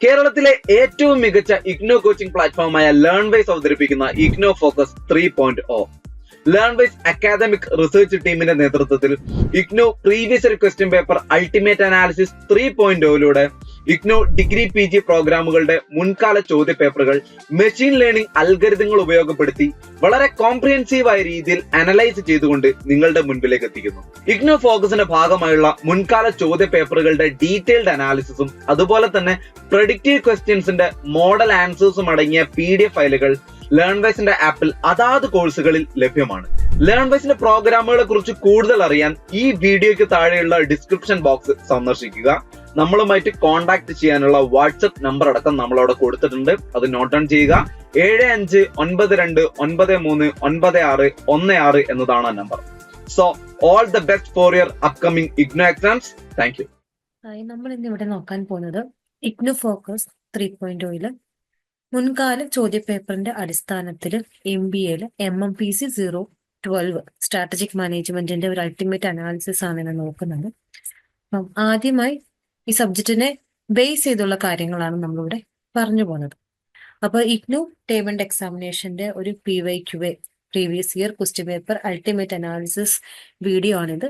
കേരളത്തിലെ ഏറ്റവും മികച്ച ഇഗ്നോ കോച്ചിംഗ് പ്ലാറ്റ്ഫോമായ ലേൺവൈസ് അവതരിപ്പിക്കുന്ന IGNOU focus 3.0. Learnwise academic research ടീമിന്റെ നേതൃത്വത്തിൽ IGNOU previous year question paper ultimate analysis 3.0 IGNOU degree PG പ്രോഗ്രാമുകളുടെ മുൻകാല ചോദ്യ പേപ്പറുകൾ മെഷീൻ ലേണിംഗ് അൽഗരിതങ്ങൾ ഉപയോഗപ്പെടുത്തി വളരെ കോംപ്രിഹെൻസീവായ രീതിയിൽ അനലൈസ് ചെയ്തുകൊണ്ട് നിങ്ങളുടെ മുൻപിലേക്ക് എത്തിക്കുന്നു. ഇഗ്നോ ഫോക്കസിന്റെ ഭാഗമായുള്ള മുൻകാല ചോദ്യ പേപ്പറുകളുടെ ഡീറ്റെയിൽഡ് അനാലിസിസും അതുപോലെ തന്നെ പ്രഡിക്റ്റീവ് ക്വസ്റ്റ്യൻസിന്റെ മോഡൽ ആൻസേഴ്സും അടങ്ങിയ PDF ഫയലുകൾ ലേൺവൈസിന്റെ ആപ്പിൽ അതാത് കോഴ്സുകളിൽ ലഭ്യമാണ്. ലേൺവൈസിന്റെ പ്രോഗ്രാമുകളെ കുറിച്ച് കൂടുതൽ അറിയാൻ ഈ വീഡിയോയ്ക്ക് താഴെയുള്ള ഡിസ്ക്രിപ്ഷൻ ബോക്സ് സന്ദർശിക്കുക. നമ്മളുമായിട്ട് കോൺടാക്ട് ചെയ്യാനുള്ള വാട്സ്ആപ്പ് നമ്പർ അടക്കം നമ്മൾ അവിടെ കൊടുത്തിട്ടുണ്ട്. അത് നോട്ട് ഡൗൺ ചെയ്യുക. 7592939616 എന്നതാണ് ആ number. So all the best for your upcoming IGNOU exams. Thank you. നമ്മൾ ഇന്ന് ഇവിടെ നോക്കാൻ പോകുന്നത് ഇഗ്നോ ഫോക്കസ് 3.0 മുൻകാല ചോദ്യപേപ്പറിന്റെ അടിസ്ഥാനത്തിൽ MBA MMPC 012 സ്ട്രാറ്റജിക് മാനേജ്മെന്റിന്റെ ഒരു അൾട്ടിമേറ്റ് അനാലിസിസ് ആണ് ഇന്ന് നോക്കുന്നത്. അപ്പം ആദ്യമായി ഈ സബ്ജക്റ്റിനെ ബേസ് ചെയ്തുള്ള കാര്യങ്ങളാണ് നമ്മളിവിടെ പറഞ്ഞു പോകുന്നത്. അപ്പൊ ഇഗ്നോ ടേം ആൻഡ് എക്സാമിനേഷന്റെ ഒരു PYQA previous year question paper ultimate analysis video ആണിത്.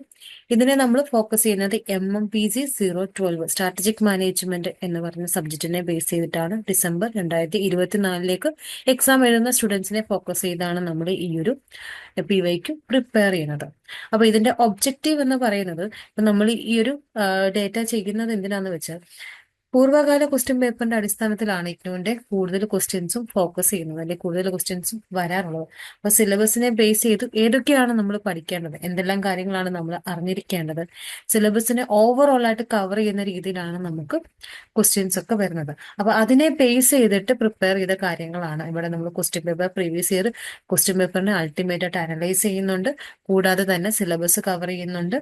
ഇതിനെ നമ്മൾ ഫോക്കസ് ചെയ്യുന്നത് MMPC 012 സ്ട്രാറ്റജിക് മാനേജ്മെന്റ് എന്ന് പറഞ്ഞ സബ്ജക്റ്റിനെ ബേസ് ചെയ്തിട്ടാണ്. ഡിസംബർ 2024 എക്സാം എഴുതുന്ന സ്റ്റുഡൻസിനെ ഫോക്കസ് ചെയ്താണ് നമ്മൾ ഈ ഒരു PYQ പ്രിപ്പയർ ചെയ്യുന്നത്. അപ്പൊ ഇതിന്റെ ഒബ്ജക്റ്റീവ് എന്ന് പറയുന്നത് ഇപ്പൊ നമ്മൾ ഈ ഒരു ഡേറ്റ ചെയ്യുന്നത് എന്തിനാന്ന് വെച്ചാൽ പൂർവ്വകാല ക്വസ്റ്റ്യൻ പേപ്പറിന്റെ അടിസ്ഥാനത്തിലാണ് ഇഗ്നോന്റെ കൂടുതൽ ക്വസ്റ്റ്യൻസും ഫോക്കസ് ചെയ്യുന്നത്, അല്ലെങ്കിൽ കൂടുതൽ ക്വസ്റ്റ്യൻസും വരാറുള്ളത്. അപ്പൊ സിലബസിനെ ബേസ് ചെയ്ത് ഏതൊക്കെയാണ് നമ്മൾ പഠിക്കേണ്ടത്, എന്തെല്ലാം കാര്യങ്ങളാണ് നമ്മൾ അറിഞ്ഞിരിക്കേണ്ടത്, സിലബസിനെ ഓവറോൾ ആയിട്ട് കവർ ചെയ്യുന്ന രീതിയിലാണ് നമുക്ക് ക്വസ്റ്റ്യൻസ് ഒക്കെ വരുന്നത്. അപ്പൊ അതിനെ ബേസ് ചെയ്തിട്ട് പ്രിപ്പയർ ചെയ്ത കാര്യങ്ങളാണ് ഇവിടെ നമ്മൾ question paper previous year question പേപ്പറിനെ അൾട്ടിമേറ്റ് ആയിട്ട് അനലൈസ് ചെയ്യുന്നുണ്ട്. കൂടാതെ തന്നെ സിലബസ് കവർ ചെയ്യുന്നുണ്ട്.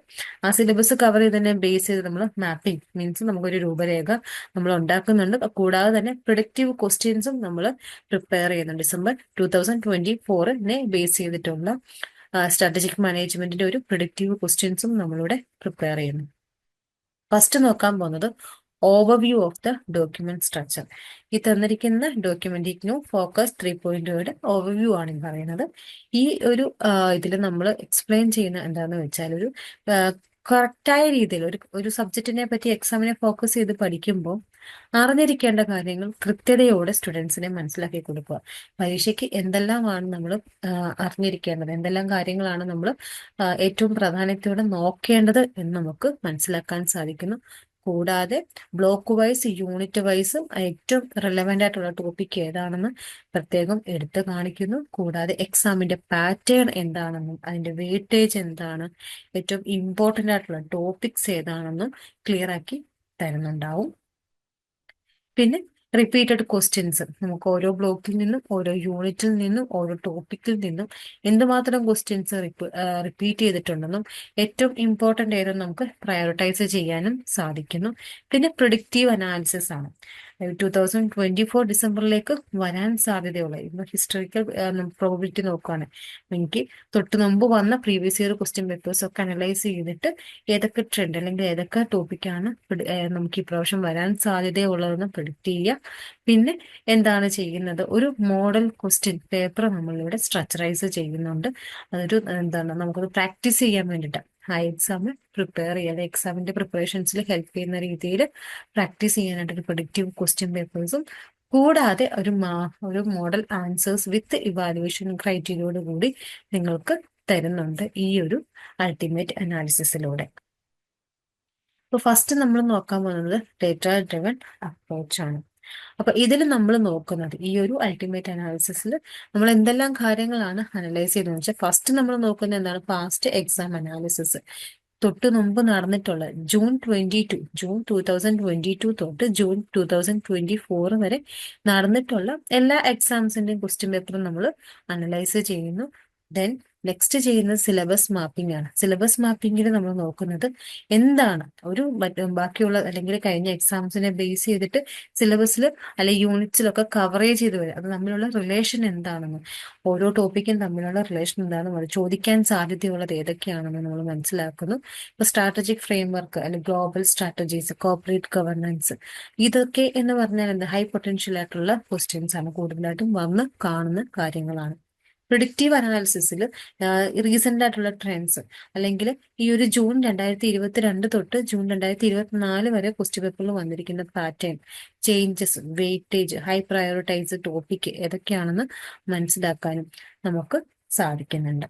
ആ സിലബസ് കവർ ചെയ്തതിനെ ബേസ് ചെയ്ത് നമ്മൾ മാപ്പിംഗ് മീൻസ് നമുക്കൊരു രൂപരേഖ നമ്മൾ ഉണ്ടാക്കുന്നുണ്ട്. കൂടാതെ തന്നെ പ്രിഡിക്റ്റീവ് ക്വസ്റ്റ്യൻസും നമ്മൾ പ്രിപ്പയർ ചെയ്യുന്നുണ്ട്. ഡിസംബർ 2024 ബേസ് ചെയ്തിട്ടുള്ള സ്ട്രാറ്റജിക് മാനേജ്മെന്റിന്റെ ഒരു പ്രിഡിക്റ്റീവ് ക്വസ്റ്റ്യൻസും നമ്മളിവിടെ പ്രിപ്പയർ ചെയ്യുന്നു. ഫസ്റ്റ് നോക്കാൻ പോകുന്നത് overview of the document structure. ഈ തന്നിരിക്കുന്ന ഡോക്യുമെന്റ് ഇഗ്നോ ഫോക്കസ് 3.0 ഓവർവ്യൂ ആണ് ഈ പറയുന്നത്. ഈ ഒരു ഇതിൽ നമ്മൾ എക്സ്പ്ലെയിൻ ചെയ്യുന്ന എന്താണെന്ന് വെച്ചാൽ ഒരു കറക്റ്റായ രീതിയിൽ ഒരു സബ്ജക്റ്റിനെ പറ്റി എക്സാമിനെ ഫോക്കസ് ചെയ്ത് പഠിക്കുമ്പോൾ അറിഞ്ഞിരിക്കേണ്ട കാര്യങ്ങൾ കൃത്യതയോടെ സ്റ്റുഡൻസിനെ മനസ്സിലാക്കി കൊടുക്കുക. പരീക്ഷയ്ക്ക് എന്തെല്ലാമാണ് നമ്മൾ അറിഞ്ഞിരിക്കേണ്ടത്, എന്തെല്ലാം കാര്യങ്ങളാണ് നമ്മൾ ഏറ്റവും പ്രാധാന്യത്തോടെ നോക്കേണ്ടത് എന്ന് നമുക്ക് മനസ്സിലാക്കാൻ സാധിക്കുന്നു. കൂടാതെ ബ്ലോക്ക് വൈസ് യൂണിറ്റ് വൈസും ഏറ്റവും റെലവെന്റ് ആയിട്ടുള്ള ടോപ്പിക് ഏതാണെന്ന് പ്രത്യേകം എടുത്തു കാണിക്കുന്നു. കൂടാതെ എക്സാമിന്റെ പാറ്റേൺ എന്താണെന്നും അതിന്റെ വെയിറ്റേജ് എന്താണ്, ഏറ്റവും ഇമ്പോർട്ടന്റ് ആയിട്ടുള്ള ടോപ്പിക്സ് ഏതാണെന്നും ക്ലിയർ ആക്കി തരുന്നുണ്ടാവും. പിന്നെ റിപ്പീറ്റഡ് ക്വസ്റ്റ്യൻസ്, നമുക്ക് ഓരോ ബ്ലോക്കിൽ നിന്നും ഓരോ യൂണിറ്റിൽ നിന്നും ഓരോ ടോപ്പിക്കിൽ നിന്നും എന്തുമാത്രം ക്വസ്റ്റ്യൻസ് റിപ്പീറ്റ് ചെയ്തിട്ടുണ്ടെന്നും ഏറ്റവും ഇമ്പോർട്ടൻ്റ് ഏതെന്ന് നമുക്ക് പ്രയോറിറ്റൈസ് ചെയ്യാനും സാധിക്കുന്നു. പിന്നെ പ്രിഡിക്റ്റീവ് അനാലിസിസ് ആണ്. 2024 ഡിസംബറിലേക്ക് വരാൻ സാധ്യതയുള്ള ഇപ്പൊ ഹിസ്റ്റോറിക്കൽ പ്രോബിലിറ്റി നോക്കുകയാണ്. എനിക്ക് തൊട്ട് മുമ്പ് വന്ന പ്രീവിയസ് ഇയർ ക്വസ്റ്റ്യൻ പേപ്പേഴ്സ് ഒക്കെ അനലൈസ് ചെയ്തിട്ട് ഏതൊക്കെ ട്രെൻഡ് അല്ലെങ്കിൽ ഏതൊക്കെ ടോപ്പിക്കാണ് നമുക്ക് ഈ പ്രാവശ്യം വരാൻ സാധ്യതയുള്ളതെന്ന് പ്രിഡിക്റ്റ് ചെയ്യുക. പിന്നെ എന്താണ് ചെയ്യുന്നത്, ഒരു മോഡൽ ക്വസ്റ്റ്യൻ പേപ്പർ നമ്മളിവിടെ സ്ട്രക്ചറൈസ് ചെയ്യുന്നുണ്ട്. അതൊരു നമുക്കത് പ്രാക്ടീസ് ചെയ്യാൻ വേണ്ടിയിട്ട് ആ എക്സാം പ്രിപ്പയർ ചെയ്യാതെ എക്സാമിന്റെ പ്രിപ്പറേഷൻസിൽ ഹെൽപ്പ് ചെയ്യുന്ന രീതിയിൽ പ്രാക്ടീസ് ചെയ്യാനായിട്ട് പ്രൊഡക്റ്റീവ് ക്വസ്റ്റ്യൻ പേപ്പേഴ്സും കൂടാതെ ഒരു മോഡൽ ആൻസേഴ്സ് വിത്ത് ഇവാലുവേഷൻ ക്രൈറ്റീരിയയോട് കൂടി നിങ്ങൾക്ക് തരുന്നുണ്ട് ഈ ഒരു അൾട്ടിമേറ്റ് അനാലിസിസിലൂടെ. അപ്പോൾ ഫസ്റ്റ് നമ്മൾ നോക്കാൻ പോകുന്നത് ഡേറ്റ ഡ്രിവൺ അപ്രോച്ച് ആണ്. അപ്പൊ ഇതിൽ നമ്മൾ നോക്കുന്നത് ഈ ഒരു അൾട്ടിമേറ്റ് അനാലിസിസിൽ നമ്മൾ എന്തെല്ലാം കാര്യങ്ങളാണ് അനലൈസ് ചെയ്തതെന്ന് വെച്ചാൽ ഫസ്റ്റ് നമ്മൾ നോക്കുന്നത് എന്താണ്, പാസ്റ്റ് എക്സാം അനാലിസിസ്. തൊട്ട് മുമ്പ് നടന്നിട്ടുള്ള ജൂൺ 2022 തൊട്ട് ജൂൺ 2024 വരെ നടന്നിട്ടുള്ള എല്ലാ എക്സാംസിന്റെയും ക്വസ്റ്റ്യൻ പേപ്പറും നമ്മൾ അനലൈസ് ചെയ്യുന്നു. ദെൻ നെക്സ്റ്റ് ചെയ്യുന്നത് സിലബസ് മാപ്പിംഗ് ആണ്. സിലബസ് മാപ്പിംഗിൽ നമ്മൾ നോക്കുന്നത് എന്താണ് ഒരു ബാക്കിയുള്ള അല്ലെങ്കിൽ കഴിഞ്ഞ എക്സാംസിനെ ബേസ് ചെയ്തിട്ട് സിലബസിൽ അല്ലെങ്കിൽ യൂണിറ്റ്സിലൊക്കെ കവറേജ് ചെയ്ത് വരും, അത് തമ്മിലുള്ള റിലേഷൻ എന്താണെന്ന്, ഓരോ ടോപ്പിക്കും തമ്മിലുള്ള റിലേഷൻ എന്താണെന്ന്, അത് ചോദിക്കാൻ സാധ്യതയുള്ളത് ഏതൊക്കെയാണെന്ന് നമ്മൾ മനസ്സിലാക്കുന്നു. ഇപ്പൊ സ്ട്രാറ്റജിക് ഫ്രെയിംവർക്ക് അല്ലെങ്കിൽ ഗ്ലോബൽ സ്ട്രാറ്റജീസ്, കോർപ്പറേറ്റ് ഗവർണൻസ്, ഇതൊക്കെ എന്ന് പറഞ്ഞാൽ എന്താ, ഹൈ പൊട്ടൻഷ്യൽ ആയിട്ടുള്ള ക്വസ്റ്റ്യൻസ് ആണ്, കൂടുതലായിട്ടും വന്ന് കാണുന്ന കാര്യങ്ങളാണ്. പ്രിഡിക്റ്റീവ് അനാലിസിസിൽ റീസെന്റ് ആയിട്ടുള്ള ട്രെൻഡ്സ് അല്ലെങ്കിൽ ഈ ഒരു ജൂൺ 2022 തൊട്ട് ജൂൺ 2024 വരെ ക്വസ്റ്റ്യൻ പേപ്പറിൽ വന്നിരിക്കുന്ന pattern, changes, weightage, high prioritise topic ഏതൊക്കെയാണെന്ന് മനസ്സിലാക്കാനും നമുക്ക് സാധിക്കുന്നുണ്ട്.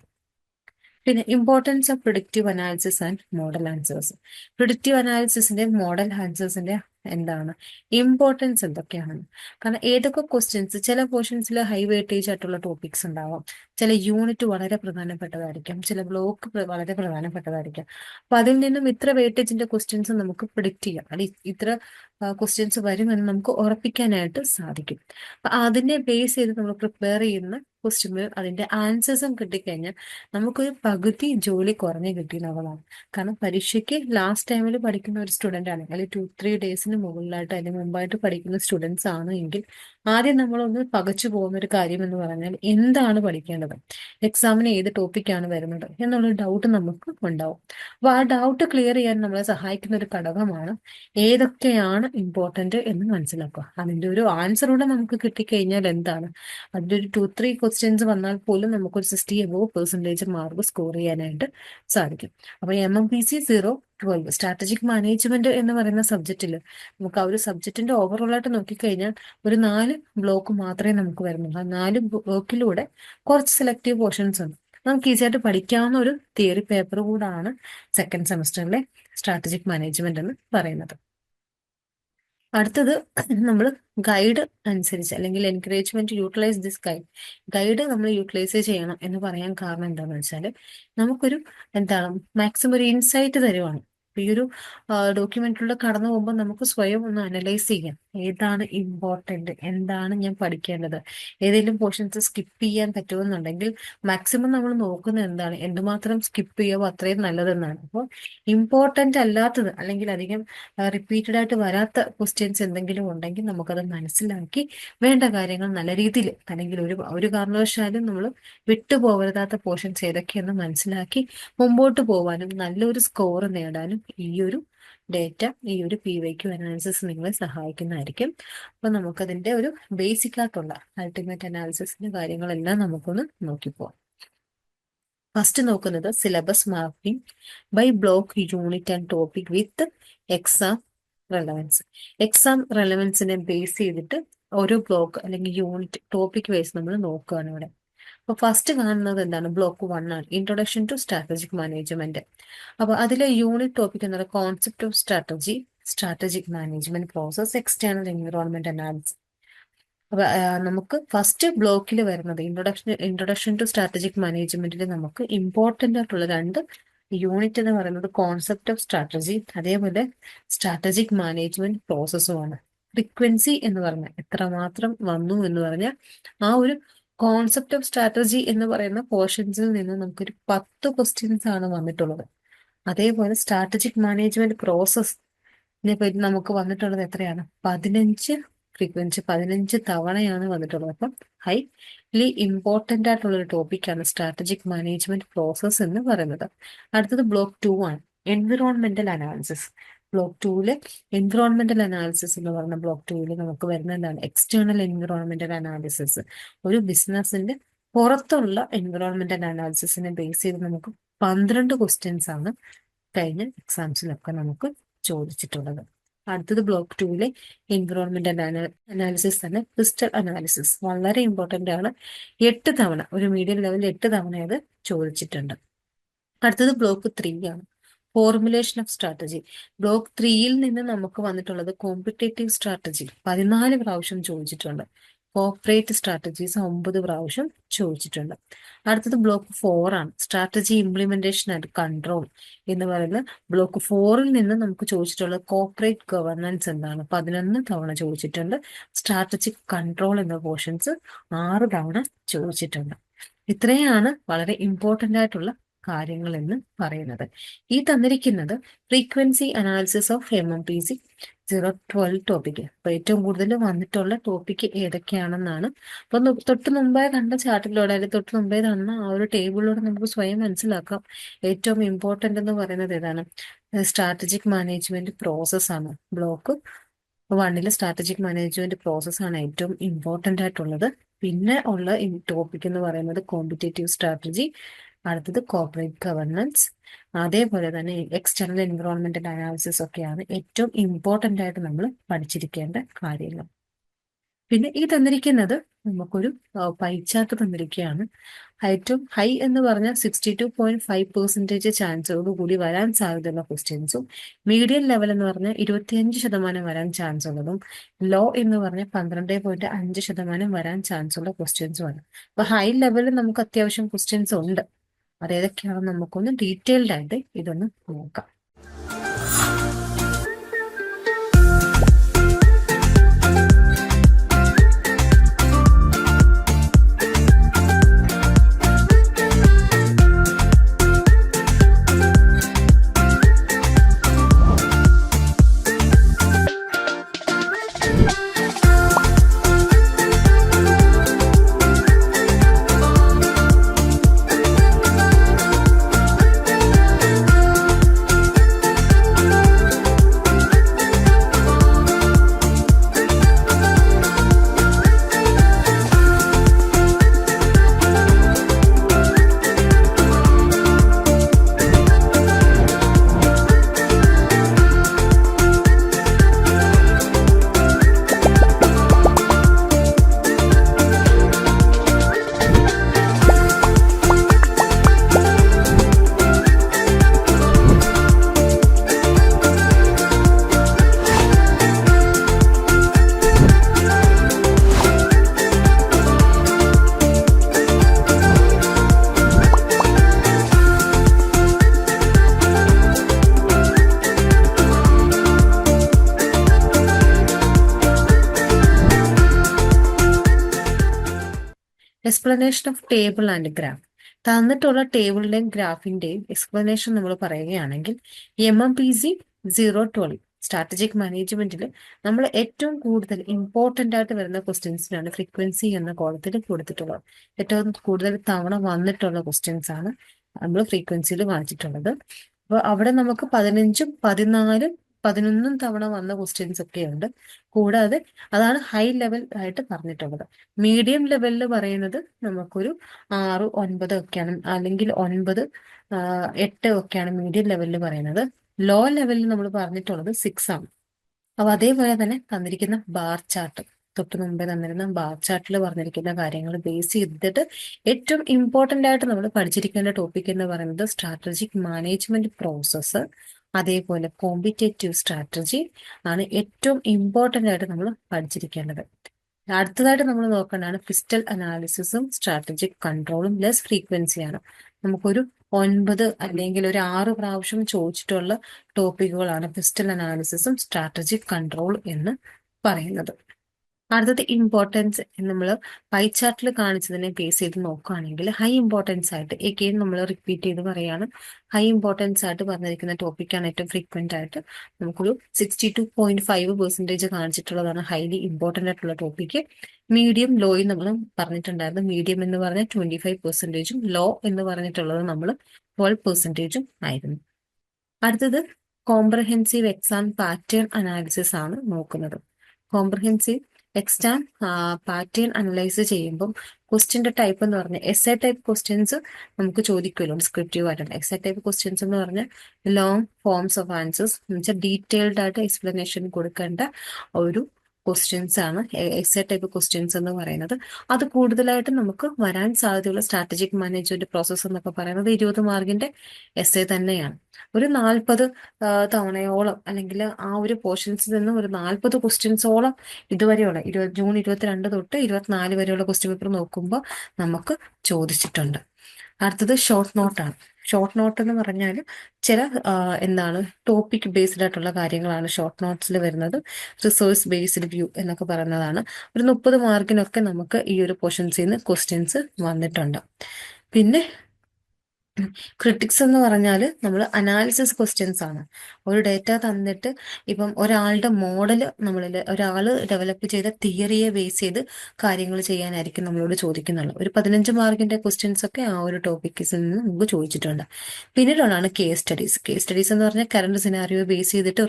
പിന്നെ importance of predictive analysis and model answers. Predictive അനാലിസിസിന്റെ മോഡൽ ആൻസേഴ്സിന്റെ എന്താണ് ഇമ്പോർട്ടൻസ് എന്തൊക്കെയാണെന്ന്. കാരണം ഏതൊക്കെ ക്വസ്റ്റ്യൻസ്, ചില പോർഷൻസിൽ ഹൈ വെയിറ്റേജ് ആയിട്ടുള്ള ടോപ്പിക്സ് ഉണ്ടാവാം, ചില യൂണിറ്റ് വളരെ പ്രധാനപ്പെട്ടതായിരിക്കും, ചില ബ്ലോക്ക് വളരെ പ്രധാനപ്പെട്ടതായിരിക്കും. അപ്പൊ അതിൽ നിന്നും ഇത്ര വെയിറ്റേജിന്റെ ക്വസ്റ്റ്യൻസ് നമുക്ക് പ്രിഡിക്റ്റ് ചെയ്യാം, അല്ലെങ്കിൽ ഇത്ര ക്വസ്റ്റ്യൻസ് വരുമെന്ന് നമുക്ക് ഉറപ്പിക്കാനായിട്ട് സാധിക്കും. അപ്പൊ അതിനെ ബേസ് ചെയ്ത് നമ്മൾ പ്രിപ്പയർ ചെയ്യുന്ന ക്വസ്റ്റ്യൻ അതിന്റെ ആൻസേഴ്സും കിട്ടിക്കഴിഞ്ഞാൽ നമുക്കൊരു പകുതി ജോലി കുറഞ്ഞ് കിട്ടിയെന്നുള്ളതാണ്. കാരണം പരീക്ഷയ്ക്ക് ലാസ്റ്റ് ടൈമിൽ പഠിക്കുന്ന ഒരു സ്റ്റുഡന്റ് ആണ്, അല്ലെങ്കിൽ 2-3 ഡേയ്സിന് മുകളിലായിട്ട് അല്ലെങ്കിൽ മുമ്പായിട്ട് പഠിക്കുന്ന സ്റ്റുഡൻസ് ആണ് എങ്കിൽ ആദ്യം നമ്മളൊന്ന് പകച്ചു പോകുന്ന ഒരു കാര്യം എന്ന് പറഞ്ഞാൽ എന്താണ് പഠിക്കേണ്ടത്, എക്സാമിന് ഏത് ടോപ്പിക്കാണ് വരുന്നത് എന്നുള്ള ഡൗട്ട് നമുക്ക് ഉണ്ടാവും. അപ്പൊ ആ ഡൗട്ട് ക്ലിയർ ചെയ്യാൻ നമ്മളെ സഹായിക്കുന്ന ഒരു ഘടകമാണ് ഏതൊക്കെയാണ് ഇമ്പോർട്ടന്റ് എന്ന് മനസ്സിലാക്കുക. അതിന്റെ ഒരു ആൻസർ കൂടെ നമുക്ക് കിട്ടിക്കഴിഞ്ഞാൽ എന്താണ്, അതിന്റെ ഒരു 2-3 ക്വസ്റ്റ്യൻസ് വന്നാൽ പോലും നമുക്കൊരു 60% മാർക്ക് സ്കോർ ചെയ്യാനായിട്ട് സാധിക്കും. അപ്പൊ MMPC 0-12 സ്ട്രാറ്റജിക് മാനേജ്മെന്റ് എന്ന് പറയുന്ന സബ്ജക്റ്റിൽ നമുക്ക് ആ ഒരു സബ്ജക്റ്റിന്റെ ഓവറോൾ ആയിട്ട് നോക്കിക്കഴിഞ്ഞാൽ ഒരു 4 ബ്ലോക്ക് മാത്രമേ നമുക്ക് വരുന്നുള്ളൂ. ആ 4 ബ്ലോക്കിലൂടെ കുറച്ച് സെലക്റ്റീവ് പോർഷൻസ് ഉണ്ട്, നമുക്ക് ഈസി ആയിട്ട് പഠിക്കാവുന്ന ഒരു തിയറി പേപ്പർ കൂടാണ് സെക്കൻഡ് സെമസ്റ്ററിലെ സ്ട്രാറ്റജിക് മാനേജ്മെന്റ് എന്ന് പറയുന്നത്. അടുത്തത് നമ്മൾ ഗൈഡ് അനുസരിച്ച് അല്ലെങ്കിൽ എൻകറേജ്മെന്റ് യൂട്ടിലൈസ് ദിസ് ഗൈഡ് നമ്മൾ യൂട്ടിലൈസ് ചെയ്യണം എന്ന് പറയാൻ കാരണം എന്താണെന്ന് വെച്ചാൽ നമുക്കൊരു എന്താണ് മാക്സിമം ഒരു ഇൻസൈറ്റ് തരുവാണ്. ഈ ഒരു ഡോക്യുമെന്റിലൂടെ കടന്നു പോകുമ്പോൾ നമുക്ക് സ്വയം ഒന്ന് അനലൈസ് ചെയ്യാം, ഏതാണ് ഇമ്പോർട്ടന്റ്, എന്താണ് ഞാൻ പഠിക്കേണ്ടത്, ഏതെങ്കിലും പോർഷൻസ് സ്കിപ്പ് ചെയ്യാൻ പറ്റുമെന്നുണ്ടെങ്കിൽ മാക്സിമം നമ്മൾ നോക്കുന്നത് എന്താണ്, എന്തുമാത്രം സ്കിപ്പ് ചെയ്യുമോ അത്രയും നല്ലതെന്നാണ്. അപ്പോൾ ഇമ്പോർട്ടന്റ് അല്ലാത്തത് അല്ലെങ്കിൽ അധികം റിപ്പീറ്റഡ് ആയിട്ട് വരാത്ത ക്വസ്റ്റ്യൻസ് എന്തെങ്കിലും ഉണ്ടെങ്കിൽ നമുക്കത് മനസ്സിലാക്കി വേണ്ട കാര്യങ്ങൾ നല്ല രീതിയിൽ, അല്ലെങ്കിൽ ഒരു കാരണവശാലും നമ്മൾ വിട്ടുപോകരുതാത്ത പോർഷൻസ് ഏതൊക്കെയെന്ന് മനസ്സിലാക്കി മുമ്പോട്ട് പോകാനും നല്ലൊരു സ്കോർ നേടാനും ഈ ഒരു ഡേറ്റ, ഈ ഒരു PYQ അനാലിസിസ് നിങ്ങളെ സഹായിക്കുന്നതായിരിക്കും. അപ്പൊ നമുക്കതിന്റെ ഒരു ബേസിക് ആയിട്ടുള്ള അൾട്ടിമേറ്റ് അനാലിസിസിന്റെ കാര്യങ്ങളെല്ലാം നമുക്കൊന്ന് നോക്കിപ്പോവാം. ഫസ്റ്റ് നോക്കുന്നത് syllabus mapping by block, unit and topic with exam relevance. Exam റെലവൻസിനെ ബേസ് ചെയ്തിട്ട് ഓരോ ബ്ലോക്ക് അല്ലെങ്കിൽ യൂണിറ്റ് ടോപ്പിക് വൈസ് നമ്മൾ നോക്കുകയാണ് ഇവിടെ. അപ്പൊ ഫസ്റ്റ് കാണുന്നത് എന്താണ്, ബ്ലോക്ക് 1 ആണ്, ഇൻട്രൊഡക്ഷൻ ടു സ്ട്രാറ്റജിക് മാനേജ്മെന്റ്. അപ്പൊ അതിലെ യൂണിറ്റ് ടോപ്പിക് എന്ന് പറയുന്നത് concept of strategy, strategic management process, external environment analysis. അപ്പൊ നമുക്ക് ഫസ്റ്റ് ബ്ലോക്കിൽ വരുന്നത് ഇൻട്രൊഡക്ഷൻ ടു സ്ട്രാറ്റജിക് മാനേജ്മെന്റിൽ നമുക്ക് ഇമ്പോർട്ടന്റ് ആയിട്ടുള്ള 2 യൂണിറ്റ് എന്ന് പറയുന്നത് കോൺസെപ്റ്റ് ഓഫ് സ്ട്രാറ്റജി, അതേപോലെ സ്ട്രാറ്റജിക് മാനേജ്മെന്റ് പ്രോസസ്സുമാണ്. ഫ്രീക്വൻസി എന്ന് പറഞ്ഞാൽ എത്രമാത്രം വന്നു എന്ന് പറഞ്ഞാൽ ആ ഒരു കോൺസെപ്റ്റ് ഓഫ് സ്ട്രാറ്റജി എന്ന് പറയുന്ന പോർഷൻസിൽ നിന്ന് നമുക്കൊരു 10 ക്വസ്റ്റ്യൻസ് ആണ് വന്നിട്ടുള്ളത്. അതേപോലെ സ്ട്രാറ്റജിക് മാനേജ്മെന്റ് പ്രോസസ്സിനെ പറ്റി നമുക്ക് വന്നിട്ടുള്ളത് എത്രയാണ്, 15 ഫ്രീക്വൻസി 15 തവണയാണ് വന്നിട്ടുള്ളത്. അപ്പം ഹൈലി ഇമ്പോർട്ടന്റ് ആയിട്ടുള്ള ഒരു ടോപ്പിക്കാണ് സ്ട്രാറ്റജിക് മാനേജ്മെന്റ് പ്രോസസ് എന്ന് പറയുന്നത്. അടുത്തത് ബ്ലോക്ക് 2 ആണ്, environmental analysis. Block 2 environmental analysis എന്ന് പറയുന്ന ബ്ലോക്ക് 2 നമുക്ക് വരുന്ന എന്താണ്, എക്സ്റ്റേണൽ എൻവിറോൺമെന്റൽ അനാലിസിസ്. ഒരു ബിസിനസിന്റെ പുറത്തുള്ള എൻവിറോൺമെന്റൽ അനാലിസിസിനെ ബേസ് ചെയ്ത് നമുക്ക് 12 ക്വസ്റ്റ്യൻസ് ആണ് കഴിഞ്ഞ എക്സാംസിലൊക്കെ നമുക്ക് ചോദിച്ചിട്ടുള്ളത്. അടുത്തത് ബ്ലോക്ക് 2 എൻവിറോൺമെന്റൽ അനാലിസിസ് തന്നെ ക്രിസ്റ്റൽ അനാലിസിസ്, വളരെ ഇമ്പോർട്ടന്റ് ആണ്. 8 തവണ, ഒരു മീഡിയം ലെവലിൽ 8 തവണ അത് ചോദിച്ചിട്ടുണ്ട്. അടുത്തത് ബ്ലോക്ക് 3 ആണ്, ഫോർമുലേഷൻ ഓഫ് സ്ട്രാറ്റജി. ബ്ലോക്ക് 3 നിന്ന് നമുക്ക് വന്നിട്ടുള്ളത് കോമ്പറ്റേറ്റീവ് സ്ട്രാറ്റജി 14 പ്രാവശ്യം ചോദിച്ചിട്ടുണ്ട്. കോർപ്പറേറ്റ് സ്ട്രാറ്റജീസ് 9 പ്രാവശ്യം ചോദിച്ചിട്ടുണ്ട്. അടുത്തത് ബ്ലോക്ക് 4 ആണ്, സ്ട്രാറ്റജി ഇംപ്ലിമെന്റേഷൻ ആൻഡ് കൺട്രോൾ എന്ന് പറയുന്ന ബ്ലോക്ക് 4 നിന്ന് നമുക്ക് ചോദിച്ചിട്ടുള്ളത് കോർപ്പറേറ്റ് ഗവർണൻസ് എന്താണ്, 11 തവണ ചോദിച്ചിട്ടുണ്ട്. സ്ട്രാറ്റജിക് കൺട്രോൾ എന്ന പോർഷൻസ് 6 തവണ ചോദിച്ചിട്ടുണ്ട്. ഇത്രയാണ് വളരെ ഇമ്പോർട്ടൻ്റ് ആയിട്ടുള്ള കാര്യങ്ങൾ എന്ന് പറയുന്നത്. ഈ തന്നിരിക്കുന്നത് frequency analysis of MMPC 012 topic. അപ്പൊ ഏറ്റവും കൂടുതൽ വന്നിട്ടുള്ള ടോപ്പിക്ക് ഏതൊക്കെയാണെന്നാണ്. അപ്പൊ തൊട്ട് മുമ്പേ കണ്ട ചാർട്ടിലൂടെ അല്ലെങ്കിൽ തൊട്ട് മുമ്പേ തന്ന ആ ഒരു ടേബിളിലൂടെ നമുക്ക് സ്വയം മനസ്സിലാക്കാം ഏറ്റവും ഇമ്പോർട്ടൻ്റ് എന്ന് പറയുന്നത് ഏതാണ്. സ്ട്രാറ്റജിക് മാനേജ്മെന്റ് പ്രോസസ് ആണ്. ബ്ലോക്ക് 1 സ്ട്രാറ്റജിക് മാനേജ്മെന്റ് പ്രോസസ് ആണ് ഏറ്റവും ഇമ്പോർട്ടൻ്റ് ആയിട്ടുള്ളത്. പിന്നെ ഉള്ള ടോപ്പിക് എന്ന് പറയുന്നത് കോമ്പറ്റേറ്റീവ് സ്ട്രാറ്റജി, അടുത്തത് കോർപ്പറേറ്റ് ഗവർണൻസ്, അതേപോലെ തന്നെ എക്സ്റ്റേണൽ എൻവിറോൺമെന്റൽ അനാലിസിസ് ഒക്കെയാണ് ഏറ്റവും ഇമ്പോർട്ടൻ്റ് ആയിട്ട് നമ്മൾ പഠിച്ചിരിക്കേണ്ട കാര്യങ്ങൾ. പിന്നെ ഈ തന്നിരിക്കുന്നത് നമുക്കൊരു പൈ ചാർട്ട് തന്നിരിക്കുകയാണ്. ഏറ്റവും ഹൈ എന്ന് പറഞ്ഞാൽ 62.5% ചാൻസോട് കൂടി വരാൻ സാധ്യതയുള്ള ക്വസ്റ്റ്യൻസും, മീഡിയം ലെവൽ എന്ന് പറഞ്ഞാൽ 25% വരാൻ ചാൻസ് ഉള്ളതും, ലോ എന്ന് പറഞ്ഞാൽ 12.5% വരാൻ ചാൻസ് ഉള്ള ക്വസ്റ്റ്യൻസുമാണ്. അപ്പൊ ഹൈ ലെവലിൽ നമുക്ക് അത്യാവശ്യം ക്വസ്റ്റ്യൻസ് ഉണ്ട്. അതേതൊക്കെയാണെന്ന് നമുക്കൊന്ന് ഡീറ്റെയിൽഡ് ആയിട്ട് ഇതൊന്ന് നോക്കാം. Explanation of table and graph. തന്നിട്ടുള്ള ടേബിളിന്റെയും ഗ്രാഫിന്റെയും എക്സ്പ്ലനേഷൻ നമ്മൾ പറയുകയാണെങ്കിൽ MMPC 012 സ്ട്രാറ്റജിക് മാനേജ്മെന്റിൽ നമ്മൾ ഏറ്റവും കൂടുതൽ ഇമ്പോർട്ടൻ്റ് ആയിട്ട് വരുന്ന ക്വസ്റ്റ്യൻസിനാണ് ഫ്രീക്വൻസി എന്ന കോളത്തിൽ കൊടുത്തിട്ടുള്ളത്. ഏറ്റവും കൂടുതൽ തവണ വന്നിട്ടുള്ള ക്വസ്റ്റ്യൻസ് ആണ് നമ്മൾ ഫ്രീക്വൻസിയിൽ കാണിച്ചിട്ടുള്ളത്. അപ്പോൾ അവിടെ നമുക്ക് 15ഉം 14ഉം 11 തവണ വന്ന ക്വസ്റ്റ്യൻസ് ഒക്കെ ഉണ്ട്. കൂടാതെ അതാണ് ഹൈ ലെവൽ ആയിട്ട് പറഞ്ഞിട്ടുള്ളത്. മീഡിയം ലെവലിൽ പറയുന്നത് നമുക്കൊരു 6, 9 ഒക്കെയാണ്, അല്ലെങ്കിൽ 9, 8 ഒക്കെയാണ് മീഡിയം ലെവലിൽ പറയുന്നത്. ലോ ലെവലിൽ നമ്മൾ പറഞ്ഞിട്ടുള്ളത് 6 ആണ്. അപ്പൊ അതേപോലെ തന്നെ തന്നിരിക്കുന്ന ബാർ ചാർട്ട്, തൊട്ട് മുമ്പേ തന്നിരുന്ന ബാർ ചാർട്ടിൽ പറഞ്ഞിരിക്കുന്ന കാര്യങ്ങൾ ബേസ് ചെയ്തിട്ട് ഏറ്റവും ഇമ്പോർട്ടൻ്റ് ആയിട്ട് നമ്മൾ പഠിച്ചിരിക്കേണ്ട ടോപ്പിക് എന്ന് പറയുന്നത് സ്ട്രാറ്റജിക് മാനേജ്മെന്റ് പ്രോസസ്സ്, അതേപോലെ കോമ്പറ്റേറ്റീവ് സ്ട്രാറ്റജി ആണ് ഏറ്റവും ഇമ്പോർട്ടൻ്റ് ആയിട്ട് നമ്മൾ പഠിച്ചിരിക്കേണ്ടത്. അടുത്തതായിട്ട് നമ്മൾ നോക്കേണ്ടതാണ് പിസ്റ്റൽ അനാലിസിസും സ്ട്രാറ്റജിക് കൺട്രോളും ലെസ് ഫ്രീക്വൻസിയാണ്. നമുക്കൊരു 9 അല്ലെങ്കിൽ ഒരു 6 പ്രാവശ്യം ചോദിച്ചിട്ടുള്ള ടോപ്പിക്കുകളാണ് പിസ്റ്റൽ അനാലിസിസും സ്ട്രാറ്റജിക് കൺട്രോൾ എന്ന് പറയുന്നത്. അടുത്തത് ഇമ്പോർട്ടൻസ്. നമ്മൾ പൈ ചാർട്ടിൽ കാണിച്ചതിനെ ബേസ് ചെയ്ത് നോക്കുകയാണെങ്കിൽ ഹൈ ഇമ്പോർട്ടൻസ് ആയിട്ട് എഗെയിൻ നമ്മൾ റിപ്പീറ്റ് ചെയ്ത് പറയാണ്, ഹൈ ഇമ്പോർട്ടൻസ് ആയിട്ട് പറഞ്ഞിരിക്കുന്ന ടോപ്പിക്കാണ് ഏറ്റവും ഫ്രീക്വന്റ് ആയിട്ട് നമുക്കൊരു 62.5% കാണിച്ചിട്ടുള്ളതാണ് ഹൈലി ഇമ്പോർട്ടൻ്റ് ആയിട്ടുള്ള ടോപ്പിക്ക്. മീഡിയം ലോയും നമ്മൾ പറഞ്ഞിട്ടുണ്ടായിരുന്നു. മീഡിയം എന്ന് പറഞ്ഞാൽ 25%, ലോ എന്ന് പറഞ്ഞിട്ടുള്ളത് നമ്മൾ 12% ആയിരുന്നു. അടുത്തത് കോംപ്രഹെൻസീവ് എക്സാം പാറ്റേൺ അനാലിസിസ് ആണ് നോക്കുന്നത്. കോംപ്രഹെൻസീവ് എക്സാം പാറ്റേൺ അനലൈസ് ചെയ്യുമ്പം ക്വസ്റ്റ്യൻ്റെ ടൈപ്പ് എന്ന് പറഞ്ഞാൽ എസ്എ ടൈപ്പ് ക്വസ്റ്റ്യൻസ് നമുക്ക് ചോദിക്കുമല്ലോ ഡിസ്ക്രിപ്റ്റീവ് ആയിട്ടുണ്ട്. എസ്എ ടൈപ്പ് ക്വസ്റ്റ്യൻസ് എന്ന് പറഞ്ഞാൽ ലോങ് ഫോംസ് ഓഫ് ആൻസേഴ്സ് എന്ന് വെച്ചാൽ ഡീറ്റെയിൽഡ് ആയിട്ട് എക്സ്പ്ലനേഷൻ കൊടുക്കേണ്ട ഒരു ക്വസ്റ്റ്യൻസ് ആണ് എസ്എ ടൈപ്പ് ക്വസ്റ്റ്യൻസ് എന്ന് പറയുന്നത്. അത് കൂടുതലായിട്ട് നമുക്ക് വരാൻ സാധ്യതയുള്ള സ്ട്രാറ്റജിക് മാനേജ്മെന്റ് പ്രോസസ്സ് എന്നൊക്കെ പറയുന്നത് 20 മാർക്കിന്റെ എസ്എ തന്നെയാണ്. ഒരു 40 തവണയോളം അല്ലെങ്കിൽ ആ ഒരു പോർഷൻസിൽ നിന്ന് ഒരു 40 ക്വസ്റ്റ്യൻസോളം ഇതുവരെയുള്ള ജൂൺ 22 തൊട്ട് 24 വരെയുള്ള ക്വസ്റ്റ്യൻ പേപ്പർ നോക്കുമ്പോൾ നമുക്ക് ചോദിച്ചിട്ടുണ്ട്. അടുത്തത് ഷോർട്ട് നോട്ടാണ്. ഷോർട്ട് നോട്ട് എന്ന് പറഞ്ഞാൽ ചില എന്താണ് ടോപ്പിക് ബേസ്ഡ് ആയിട്ടുള്ള കാര്യങ്ങളാണ് ഷോർട്ട് നോട്ട്സിൽ വരുന്നത്. റിസോഴ്സ് ബേസ്ഡ് വ്യൂ എന്നൊക്കെ പറയുന്നതാണ്. ഒരു 30 മാർക്കിനൊക്കെ നമുക്ക് ഈ ഒരു പോർഷൻസിൽ നിന്ന് ക്വസ്റ്റ്യൻസ് വന്നിട്ടുണ്ട്. പിന്നെ ക്രിട്ടിക്സ് എന്ന് പറഞ്ഞാൽ നമ്മൾ അനാലിസിസ് ക്വസ്റ്റ്യൻസ് ആണ്. ഒരു ഡേറ്റ തന്നിട്ട് ഇപ്പം ഒരാളുടെ മോഡൽ നമ്മളിൽ ഒരാൾ ഡെവലപ്പ് ചെയ്ത തിയറിയെ ബേസ് ചെയ്ത് കാര്യങ്ങൾ ചെയ്യാനായിരിക്കും നമ്മളോട് ചോദിക്കുന്നുള്ളൂ. ഒരു 15 മാർക്കിന്റെ ക്വസ്റ്റ്യൻസ് ഒക്കെ ആ ഒരു ടോപ്പിക്സിൽ നിന്ന് നമുക്ക് ചോദിച്ചിട്ടുണ്ട്. പിന്നീടുള്ളതാണ് കേസ് സ്റ്റഡീസ്. കേസ് സ്റ്റഡീസ് എന്ന് പറഞ്ഞാൽ കറണ്ട് സിനാരിയോ ബേസ് ചെയ്തിട്ട്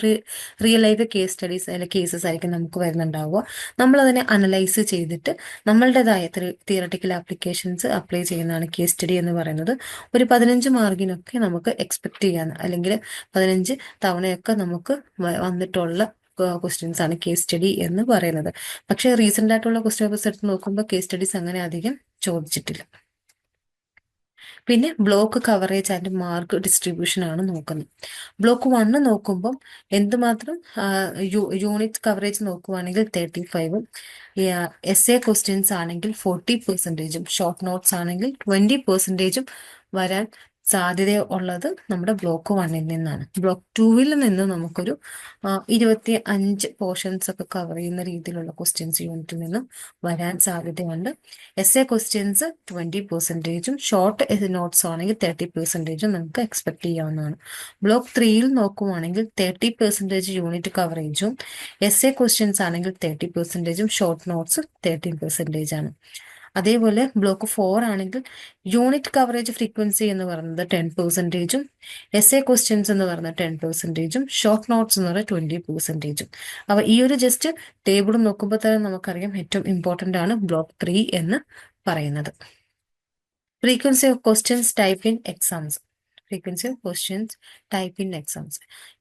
റിയൽ ലൈഫ് കേസ് സ്റ്റഡീസ് അല്ലെങ്കിൽ കേസസ് ആയിരിക്കും നമുക്ക് വരുന്നുണ്ടാവുക. നമ്മളതിനെ അനലൈസ് ചെയ്തിട്ട് നമ്മളുടേതായ തിയറട്ടിക്കൽ ആപ്ലിക്കേഷൻസ് അപ്ലൈ ചെയ്യുന്നതാണ് കേസ് സ്റ്റഡി എന്ന് പറയുന്നത്. ഒരു 15 മാർക്കിനൊക്കെ നമുക്ക് എക്സ്പെക്ട് ചെയ്യാൻ അല്ലെങ്കിൽ 15 തവണയൊക്കെ നമുക്ക് വന്നിട്ടുള്ള ക്വസ്റ്റ്യൻസ് ആണ് കേസ് സ്റ്റഡി എന്ന് പറയുന്നത്. പക്ഷേ റീസെന്റ് ആയിട്ടുള്ള ക്വസ്റ്റ്യൻ പേപ്പേഴ്സ് എടുത്ത് നോക്കുമ്പോൾ കേസ് സ്റ്റഡീസ് അങ്ങനെ അധികം ചോദിച്ചിട്ടില്ല. പിന്നെ block coverage and mark distribution ആണ് നോക്കുന്നത്. ബ്ലോക്ക് 1 നോക്കുമ്പം എന്തുമാത്രം യൂണിറ്റ് കവറേജ് നോക്കുവാണെങ്കിൽ 35, എസ് എ ക്വസ്റ്റ്യൻസ് ആണെങ്കിൽ 40%, ഷോർട്ട് നോട്ട്സ് ആണെങ്കിൽ 20% വരാൻ സാധ്യത ഉള്ളത് നമ്മുടെ ബ്ലോക്ക് 1-ൽ നിന്നാണ്. ബ്ലോക്ക് 2-ൽ നിന്ന് നമുക്കൊരു 25 പോർഷൻസ് ഒക്കെ കവർ ചെയ്യുന്ന രീതിയിലുള്ള ക്വസ്റ്റ്യൻസ് യൂണിറ്റിൽ നിന്നും വരാൻ സാധ്യതയുണ്ട്. S A questions 20%, short notes ആണെങ്കിൽ 30% നമുക്ക് എക്സ്പെക്ട് ചെയ്യാവുന്നതാണ്. ബ്ലോക്ക് 3-ൽ നോക്കുവാണെങ്കിൽ 30% യൂണിറ്റ് കവറേജും, എസ് എ ക്വസ്റ്റ്യൻസ് ആണെങ്കിൽ 30%, ഷോർട്ട് നോട്ട്സ് 13% ആണ്. അതേപോലെ ബ്ലോക്ക് 4 ആണെങ്കിൽ യൂണിറ്റ് കവറേജ് ഫ്രീക്വൻസി എന്ന് പറയുന്നത് 10%, എസ് എ ക്വസ്റ്റ്യൻസ് എന്ന് പറയുന്നത് 10%, ഷോർട്ട് നോട്ട്സ് എന്ന് പറയുന്നത് 20%. അപ്പൊ ഈ ഒരു ജസ്റ്റ് ടേബിൾ നോക്കുമ്പോൾ തന്നെ നമുക്കറിയാം ഏറ്റവും ഇമ്പോർട്ടന്റ് ആണ് ബ്ലോക്ക് 3 എന്ന് പറയുന്നത്. Frequency of questions type in exams. Frequency of questions type in exams.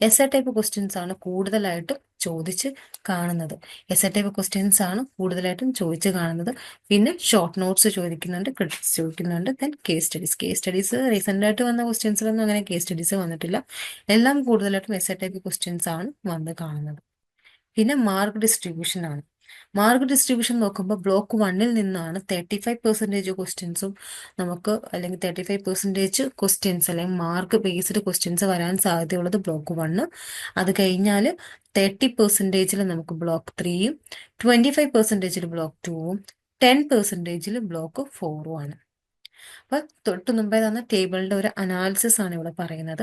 S A type questions ആണ് കൂടുതലായിട്ടും ചോദിച്ച് കാണുന്നത്. എസ് എ ടൈപ്പ് ക്വസ്റ്റ്യൻസ് ആണ് കൂടുതലായിട്ടും ചോദിച്ച് കാണുന്നത്. പിന്നെ ഷോർട്ട് നോട്ട്സ് ചോദിക്കുന്നുണ്ട്, ക്രിട്ടിക്സ് ചോദിക്കുന്നുണ്ട്, then case studies. Case studies recent ആയിട്ട് വന്ന ക്വസ്റ്റ്യൻസിലൊന്നും അങ്ങനെ കേസ് സ്റ്റഡീസ് വന്നിട്ടില്ല. എല്ലാം കൂടുതലായിട്ടും എസ് എ ടൈപ്പ് ക്വസ്റ്റ്യൻസ് ആണ് വന്ന് കാണുന്നത്. പിന്നെ മാർക്ക് ഡിസ്ട്രിബ്യൂഷൻ ആണ്. മാർക്ക് ഡിസ്ട്രിബ്യൂഷൻ നോക്കുമ്പോൾ ബ്ലോക്ക് 1-ൽ നിന്നാണ് 35% ക്വസ്റ്റ്യൻസും നമുക്ക് അല്ലെങ്കിൽ 35% ക്വസ്റ്റ്യൻസ് അല്ലെങ്കിൽ മാർക്ക് ബേസ്ഡ് ക്വസ്റ്റ്യൻസ് വരാൻ സാധ്യതയുള്ളത് ബ്ലോക്ക് 1. അത് കഴിഞ്ഞാൽ 30%-ൽ നമുക്ക് ബ്ലോക്ക് 3-യും, 25%-ൽ ബ്ലോക്ക് 2-ഉം, 10%-ൽ ബ്ലോക്ക് 4-ഉം ആണ്. അപ്പൊ തൊട്ട് മുമ്പേ തന്ന ടേബിളിന്റെ ഒരു അനാലിസിസ് ആണ് ഇവിടെ പറയുന്നത്.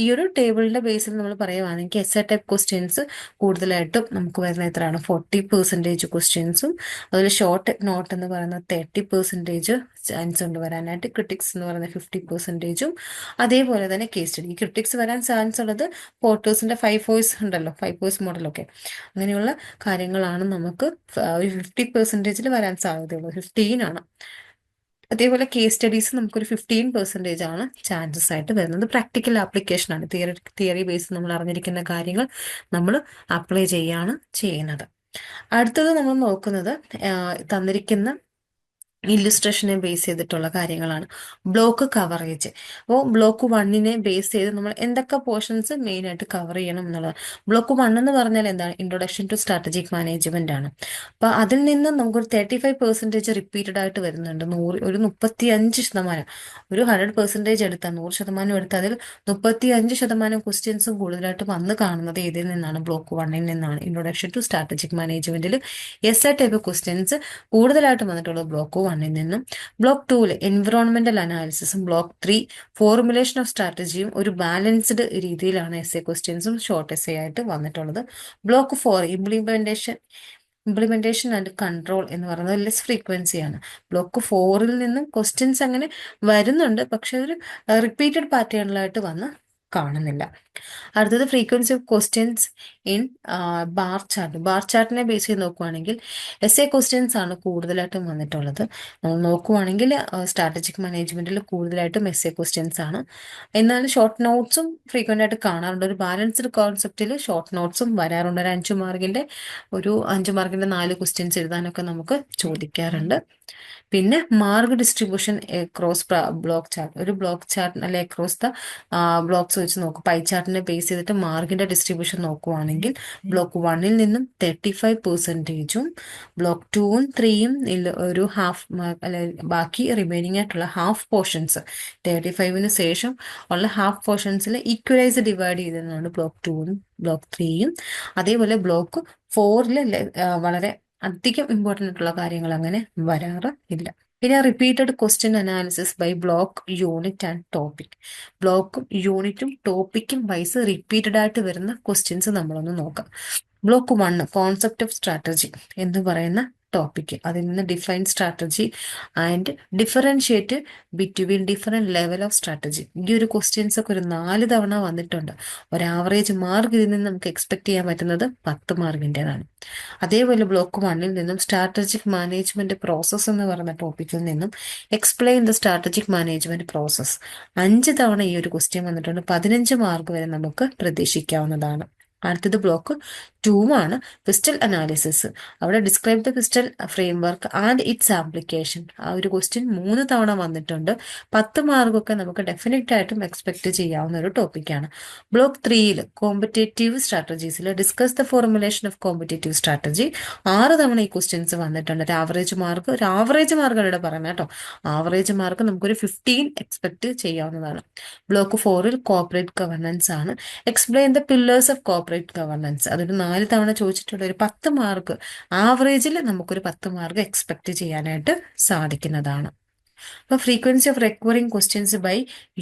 ഈ ഒരു ടേബിളിന്റെ ബേസിൽ നമ്മൾ പറയുവാണെങ്കിൽ എസ് എ ടൈപ്പ് ക്വസ്റ്റ്യൻസ് കൂടുതലായിട്ടും നമുക്ക് വരുന്ന എത്രയാണ് 40% ക്വസ്റ്റ്യൻസും, അതിൽ ഷോർട്ട് നോട്ട് എന്ന് പറയുന്നത് 30% ചാൻസ് ഉണ്ട് വരാനായിട്ട്. ക്രിട്ടിക്സ് എന്ന് പറയുന്നത് 50%, അതേപോലെ തന്നെ കേസ് സ്റ്റഡി. ഈ ക്രിട്ടിക്സ് വരാൻ ചാൻസ് ഉള്ളത് പോർട്ടേഴ്സിന്റെ 5 വോയ്സ് ഉണ്ടല്ലോ, 5 വോയ്സ് മോഡലൊക്കെ, അങ്ങനെയുള്ള കാര്യങ്ങളാണ് നമുക്ക് ഒരു 50%-ൽ വരാൻ സാധ്യതയുള്ളത്. 15 ആണ്. അതേപോലെ കേസ് സ്റ്റഡീസ് നമുക്കൊരു 15% ആണ് ചാൻസസ് ആയിട്ട് വരുന്നത്. പ്രാക്ടിക്കൽ ആപ്ലിക്കേഷൻ ആണ്. തിയറി ബേസ് നമ്മൾ അറിഞ്ഞിരിക്കുന്ന കാര്യങ്ങൾ നമ്മൾ അപ്ലൈ ചെയ്യാണ് ചെയ്യുന്നത്. അടുത്തത് നമ്മൾ നോക്കുന്നത് തന്നിരിക്കുന്ന ഇല്ലുസ്ട്രേഷനെ ബേസ് ചെയ്തിട്ടുള്ള കാര്യങ്ങളാണ്. Block coverage. അപ്പോൾ ബ്ലോക്ക് 1-നെ ബേസ് ചെയ്ത് നമ്മൾ എന്തൊക്കെ പോർഷൻസ് മെയിൻ ആയിട്ട് കവർ ചെയ്യണം എന്നുള്ളത്. ബ്ലോക്ക് 1 എന്ന് പറഞ്ഞാൽ എന്താണ്? ഇൻട്രൊഡക്ഷൻ ടു സ്ട്രാറ്റജിക് മാനേജ്മെന്റ് ആണ്. അപ്പൊ അതിൽ നിന്ന് നമുക്കൊരു 35% റിപ്പീറ്റഡ് ആയിട്ട് വരുന്നുണ്ട്. ഒരു 35%, ഒരു 100% എടുത്താൽ 100% എടുത്താൽ അതിൽ 35% ക്വസ്റ്റ്യൻസും കൂടുതലായിട്ട് വന്ന് കാണുന്നത് ഇതിൽ നിന്നാണ്, ബ്ലോക്ക് 1-ൽ നിന്നാണ്. ഇൻട്രൊഡക്ഷൻ ടു സ്ട്രാറ്റജിക് മാനേജ്മെന്റിൽ എസ് എ ടൈപ്പ് ക്വസ്റ്റ്യൻസ് കൂടുതലായിട്ട് വന്നിട്ടുള്ളത് ബ്ലോക്ക് 1-ൽ നിന്നും. ബ്ലോക്ക് 2-ൽ എൻവിറോൺമെന്റൽ അനാലിസിസും, ബ്ലോക്ക് 3 ഫോർമുലേഷൻ ഓഫ് സ്ട്രാറ്റജിയും ഒരു ബാലൻസ്ഡ് രീതിയിലാണ് എസ് എ ക്വസ്റ്റ്യൻസും ഷോർട്ട് എസ് എ ആയിട്ട് വന്നിട്ടുള്ളത്. ബ്ലോക്ക് 4 ഇംപ്ലിമെന്റേഷൻ ആൻഡ് കൺട്രോൾ എന്ന് പറയുന്നത് ലെസ് ഫ്രീക്വൻസിയാണ്. ബ്ലോക്ക് 4-ൽ നിന്നും ക്വസ്റ്റ്യൻസ് അങ്ങനെ വരുന്നുണ്ട്, പക്ഷെ ഒരു റിപ്പീറ്റഡ് പാറ്റേണിലായിട്ട് വന്ന് കാണുന്നില്ല. അടുത്തത് frequency of questions in bar chart. Bar ചാർട്ടിനെ ബേസ് ചെയ്ത് നോക്കുവാണെങ്കിൽ എസ് എ ക്വസ്റ്റ്യൻസ് ആണ് കൂടുതലായിട്ടും വന്നിട്ടുള്ളത്. നമ്മൾ നോക്കുവാണെങ്കിൽ സ്ട്രാറ്റജിക് മാനേജ്മെന്റിൽ കൂടുതലായിട്ടും എസ് എ ക്വസ്റ്റ്യൻസ് ആണ്. എന്നാൽ ഷോർട്ട് നോട്ട്സും ഫ്രീക്വന്റ് ആയിട്ട് കാണാറുണ്ട്. ഒരു ബാലൻസ്ഡ് കോൺസെപ്റ്റിൽ ഷോർട്ട് നോട്ട്സും വരാറുണ്ട്. ഒരു 5 മാർക്കിന്റെ 4 ക്വസ്റ്റ്യൻസ് എഴുതാനൊക്കെ നമുക്ക് ചോദിക്കാറുണ്ട്. പിന്നെ mark distribution across block chart. ഒരു ബ്ലോക്ക് ചാർട്ട് അല്ലെ അക്രോസ് ദ ബ്ലോക്സ് വെച്ച് നോക്കും, പൈ ചാർട്ടിനെ ബേസ് ചെയ്തിട്ട് മാർക്കിന്റെ ഡിസ്ട്രിബ്യൂഷൻ നോക്കുവാണെങ്കിൽ ബ്ലോക്ക് 1-ൽ നിന്നും 35%, ബ്ലോക്ക് 2-ഉം 3-യും ഒരു ഹാഫ് അല്ലെ ബാക്കി റിമൈനിങ് ആയിട്ടുള്ള ഹാഫ് പോർഷൻസ് 35-ന് ശേഷം ഉള്ള ഹാഫ് പോർഷൻസിൽ ഈക്വലൈസ് ഡിവൈഡ് ചെയ്തതാണ് ബ്ലോക്ക് 2-ഉം ബ്ലോക്ക് 3-യും. അതേപോലെ ബ്ലോക്ക് 4-ൽ വളരെ അധികം ഇമ്പോർട്ടൻ്റ് ആയിട്ടുള്ള കാര്യങ്ങൾ അങ്ങനെ വരാറ് ഇല്ല. പിന്നെ repeated question analysis by block, unit and topic. ബ്ലോക്കും യൂണിറ്റും ടോപ്പിക്കും വൈസ് റിപ്പീറ്റഡ് ആയിട്ട് വരുന്ന ക്വസ്റ്റ്യൻസ് നമ്മളൊന്ന് നോക്കാം. ബ്ലോക്ക് 1 കോൺസെപ്റ്റ് ഓഫ് സ്ട്രാറ്റജി എന്ന് പറയുന്ന ടോപ്പിക്, അതിൽ നിന്ന് define strategy and differentiate between different level of strategy. ഈ ഒരു ക്വസ്റ്റ്യൻസ് ഒക്കെ ഒരു 4 തവണ വന്നിട്ടുണ്ട്. ഒരു ആവറേജ് മാർക്ക് ഇതിൽ നിന്ന് നമുക്ക് എക്സ്പെക്ട് ചെയ്യാൻ പറ്റുന്നത് 10 മാർക്കിൻ്റെതാണ്. അതേപോലെ ബ്ലോക്ക് 1-ൽ നിന്നും സ്ട്രാറ്റജിക് മാനേജ്മെന്റ് പ്രോസസ് എന്ന് പറയുന്ന ടോപ്പിക്കിൽ നിന്നും explain the strategic management process 5 തവണ ഈ ഒരു ക്വസ്റ്റ്യൻ വന്നിട്ടുണ്ട്. 15 മാർക്ക് വരെ നമുക്ക് പ്രതീക്ഷിക്കാവുന്നതാണ്. അടുത്തത് ബ്ലോക്ക് 2 ആണ്, പിസ്റ്റൽ അനാലിസിസ്. അവിടെ describe the pistol framework and its application. ആ ഒരു ക്വസ്റ്റ്യൻ 3 തവണ വന്നിട്ടുണ്ട്. 10 മാർക്കൊക്കെ നമുക്ക് ഡെഫിനറ്റ് ആയിട്ടും എക്സ്പെക്ട് ചെയ്യാവുന്ന ഒരു ടോപ്പിക്കാണ്. ബ്ലോക്ക് 3-ൽ കോമ്പറ്റേറ്റീവ് സ്ട്രാറ്റജീസിൽ discuss the formulation of competitive strategy. 6 തവണ ഈ ക്വസ്റ്റ്യൻസ് വന്നിട്ടുണ്ട്. ഒരു ആവറേജ് മാർക്കാണ് ഇവിടെ പറയുന്നത് കേട്ടോ. ആവറേജ് മാർക്ക് നമുക്കൊരു 15 എക്സ്പെക്ട് ചെയ്യാവുന്നതാണ്. ബ്ലോക്ക് 4-ൽ കോർപ്പറേറ്റ് ഗവർണൻസ് ആണ്. Explain the pillars of corporate governance. അതൊരു 4 തവണ ചോദിച്ചിട്ടുള്ള ഒരു 10 മാർക്ക്, ആവറേജിൽ നമുക്കൊരു 10 മാർക്ക് എക്സ്പെക്ട് ചെയ്യാനായിട്ട് സാധിക്കുന്നതാണ്. അപ്പൊ frequency of recurring questions by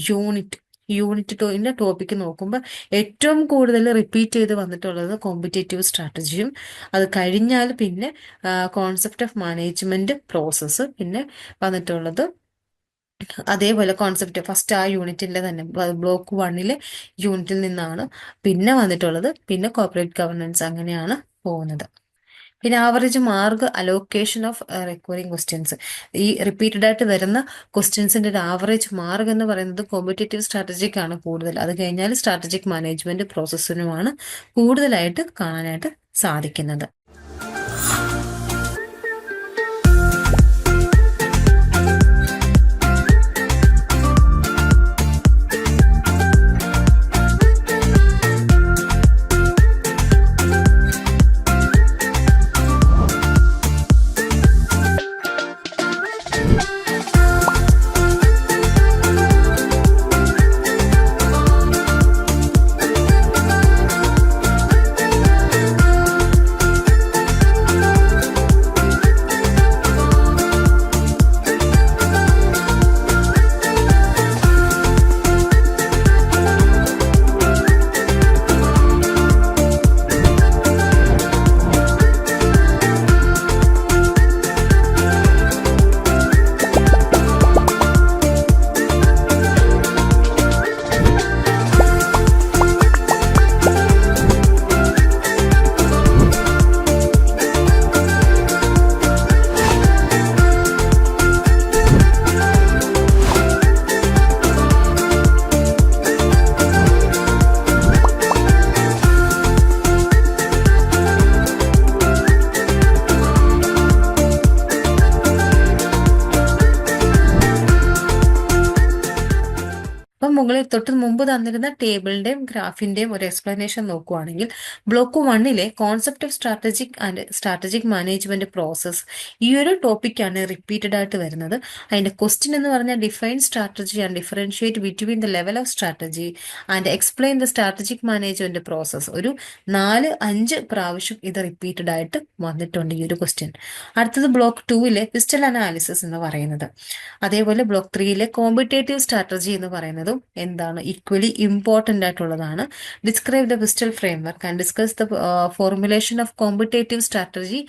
unit topic നോക്കുമ്പോൾ ഏറ്റവും കൂടുതൽ റിപ്പീറ്റ് ചെയ്ത് വന്നിട്ടുള്ളത് കോമ്പറ്റേറ്റീവ് സ്ട്രാറ്റജിയും, അത് കഴിഞ്ഞാൽ പിന്നെ കോൺസെപ്റ്റ് ഓഫ് മാനേജ്മെന്റ് പ്രോസസ്സ്, പിന്നെ വന്നിട്ടുള്ളത് അതേപോലെ കോൺസെപ്റ്റ് ഫസ്റ്റ് ആ യൂണിറ്റിലെ തന്നെ ബ്ലോക്ക് 1-ലെ യൂണിറ്റിൽ നിന്നാണ് പിന്നെ വന്നിട്ടുള്ളത്. പിന്നെ കോർപ്പറേറ്റ് ഗവർണൻസ്, അങ്ങനെയാണ് പോകുന്നത്. പിന്നെ average mark allocation of recurring questions. ഈ റിപ്പീറ്റഡ് ആയിട്ട് വരുന്ന ക്വസ്റ്റ്യൻസിന്റെ ഒരു ആവറേജ് മാർക്ക് എന്ന് പറയുന്നത് കോമ്പറ്റേറ്റീവ് സ്ട്രാറ്റജിക്കാണ് കൂടുതൽ. അത് കഴിഞ്ഞാൽ സ്ട്രാറ്റജിക് മാനേജ്മെന്റ് പ്രോസസ്സിനുമാണ് കൂടുതലായിട്ട് കാണാനായിട്ട് സാധിക്കുന്നത്. മുകളിൽ തൊട്ട് മുമ്പ് തന്നിരുന്ന ടേബിളിന്റെയും ഗ്രാഫിന്റെയും ഒരു എക്സ്പ്ലനേഷൻ നോക്കുവാണെങ്കിൽ ബ്ലോക്ക് 1-ലെ concept of strategic management process, ഈ ഒരു ടോപ്പിക്കാണ് റിപ്പീറ്റഡ് ആയിട്ട് വരുന്നത്. അതിന്റെ ക്വസ്റ്റ്യൻ എന്ന് പറഞ്ഞാൽ define strategy and differentiate between the level of strategy and explain the strategic management process. ഒരു 4-5 പ്രാവശ്യം ഇത് റിപ്പീറ്റഡ് ആയിട്ട് വന്നിട്ടുണ്ട് ഈ ഒരു ക്വസ്റ്റ്യൻ. അടുത്തത് ബ്ലോക്ക് 2-ലെ പിസ്റ്റൽ അനാലിസിസ് എന്ന് പറയുന്നത്. അതേപോലെ ബ്ലോക്ക് 3-ലെ കോമ്പറ്റേറ്റീവ് സ്ട്രാറ്റജി എന്ന് പറയുന്നതും എന്താണ് ഈക്വലി ഇമ്പോർട്ടൻ്റ് ആയിട്ടുള്ളതാണ്. Describe the pistol framework and discuss the formulation of competitive strategy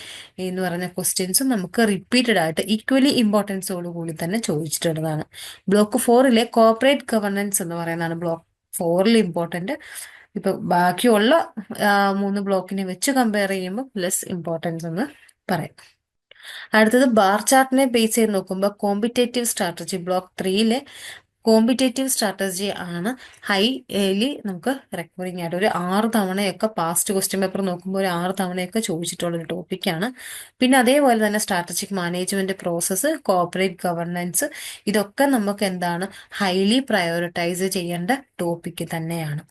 എന്ന് പറയുന്ന ക്വസ്റ്റ്യൻസും നമുക്ക് റിപ്പീറ്റഡ് ആയിട്ട് ഈക്വലി ഇമ്പോർട്ടൻസോടുകൂടി തന്നെ ചോദിച്ചിട്ടുള്ളതാണ്. ബ്ലോക്ക് 4-ലെ കോർപ്പറേറ്റ് ഗവർണൻസ് എന്ന് പറയുന്നതാണ് ബ്ലോക്ക് 4-ൽ ഇമ്പോർട്ടൻ്റ്. ഇപ്പൊ ബാക്കിയുള്ള 3 ബ്ലോക്കിനെ വെച്ച് കമ്പയർ ചെയ്യുമ്പോൾ ലെസ് ഇമ്പോർട്ടൻസ് എന്ന് പറയാം. അടുത്തത് ബാർ ചാർട്ടിനെ ബേസ് ചെയ്ത് നോക്കുമ്പോൾ കോമ്പറ്റേറ്റീവ് സ്ട്രാറ്റജി ബ്ലോക്ക് 3-ലെ കോമ്പറ്റേറ്റീവ് സ്ട്രാറ്റജി ആണ് ഹൈലി നമുക്ക് റെക്കറിങ് ആയിട്ട് ഒരു 6 തവണയൊക്കെ പാസ്റ്റ് ക്വസ്റ്റ്യൻ പേപ്പർ നോക്കുമ്പോൾ ഒരു 6 തവണയൊക്കെ ചോദിച്ചിട്ടുള്ള ഒരു ടോപ്പിക്കാണ്. പിന്നെ അതേപോലെ തന്നെ strategic management process, corporate governance, ഇതൊക്കെ നമുക്ക് എന്താണ് ഹൈലി പ്രയോറിറ്റൈസ് ചെയ്യേണ്ട ടോപ്പിക്ക് തന്നെയാണ്.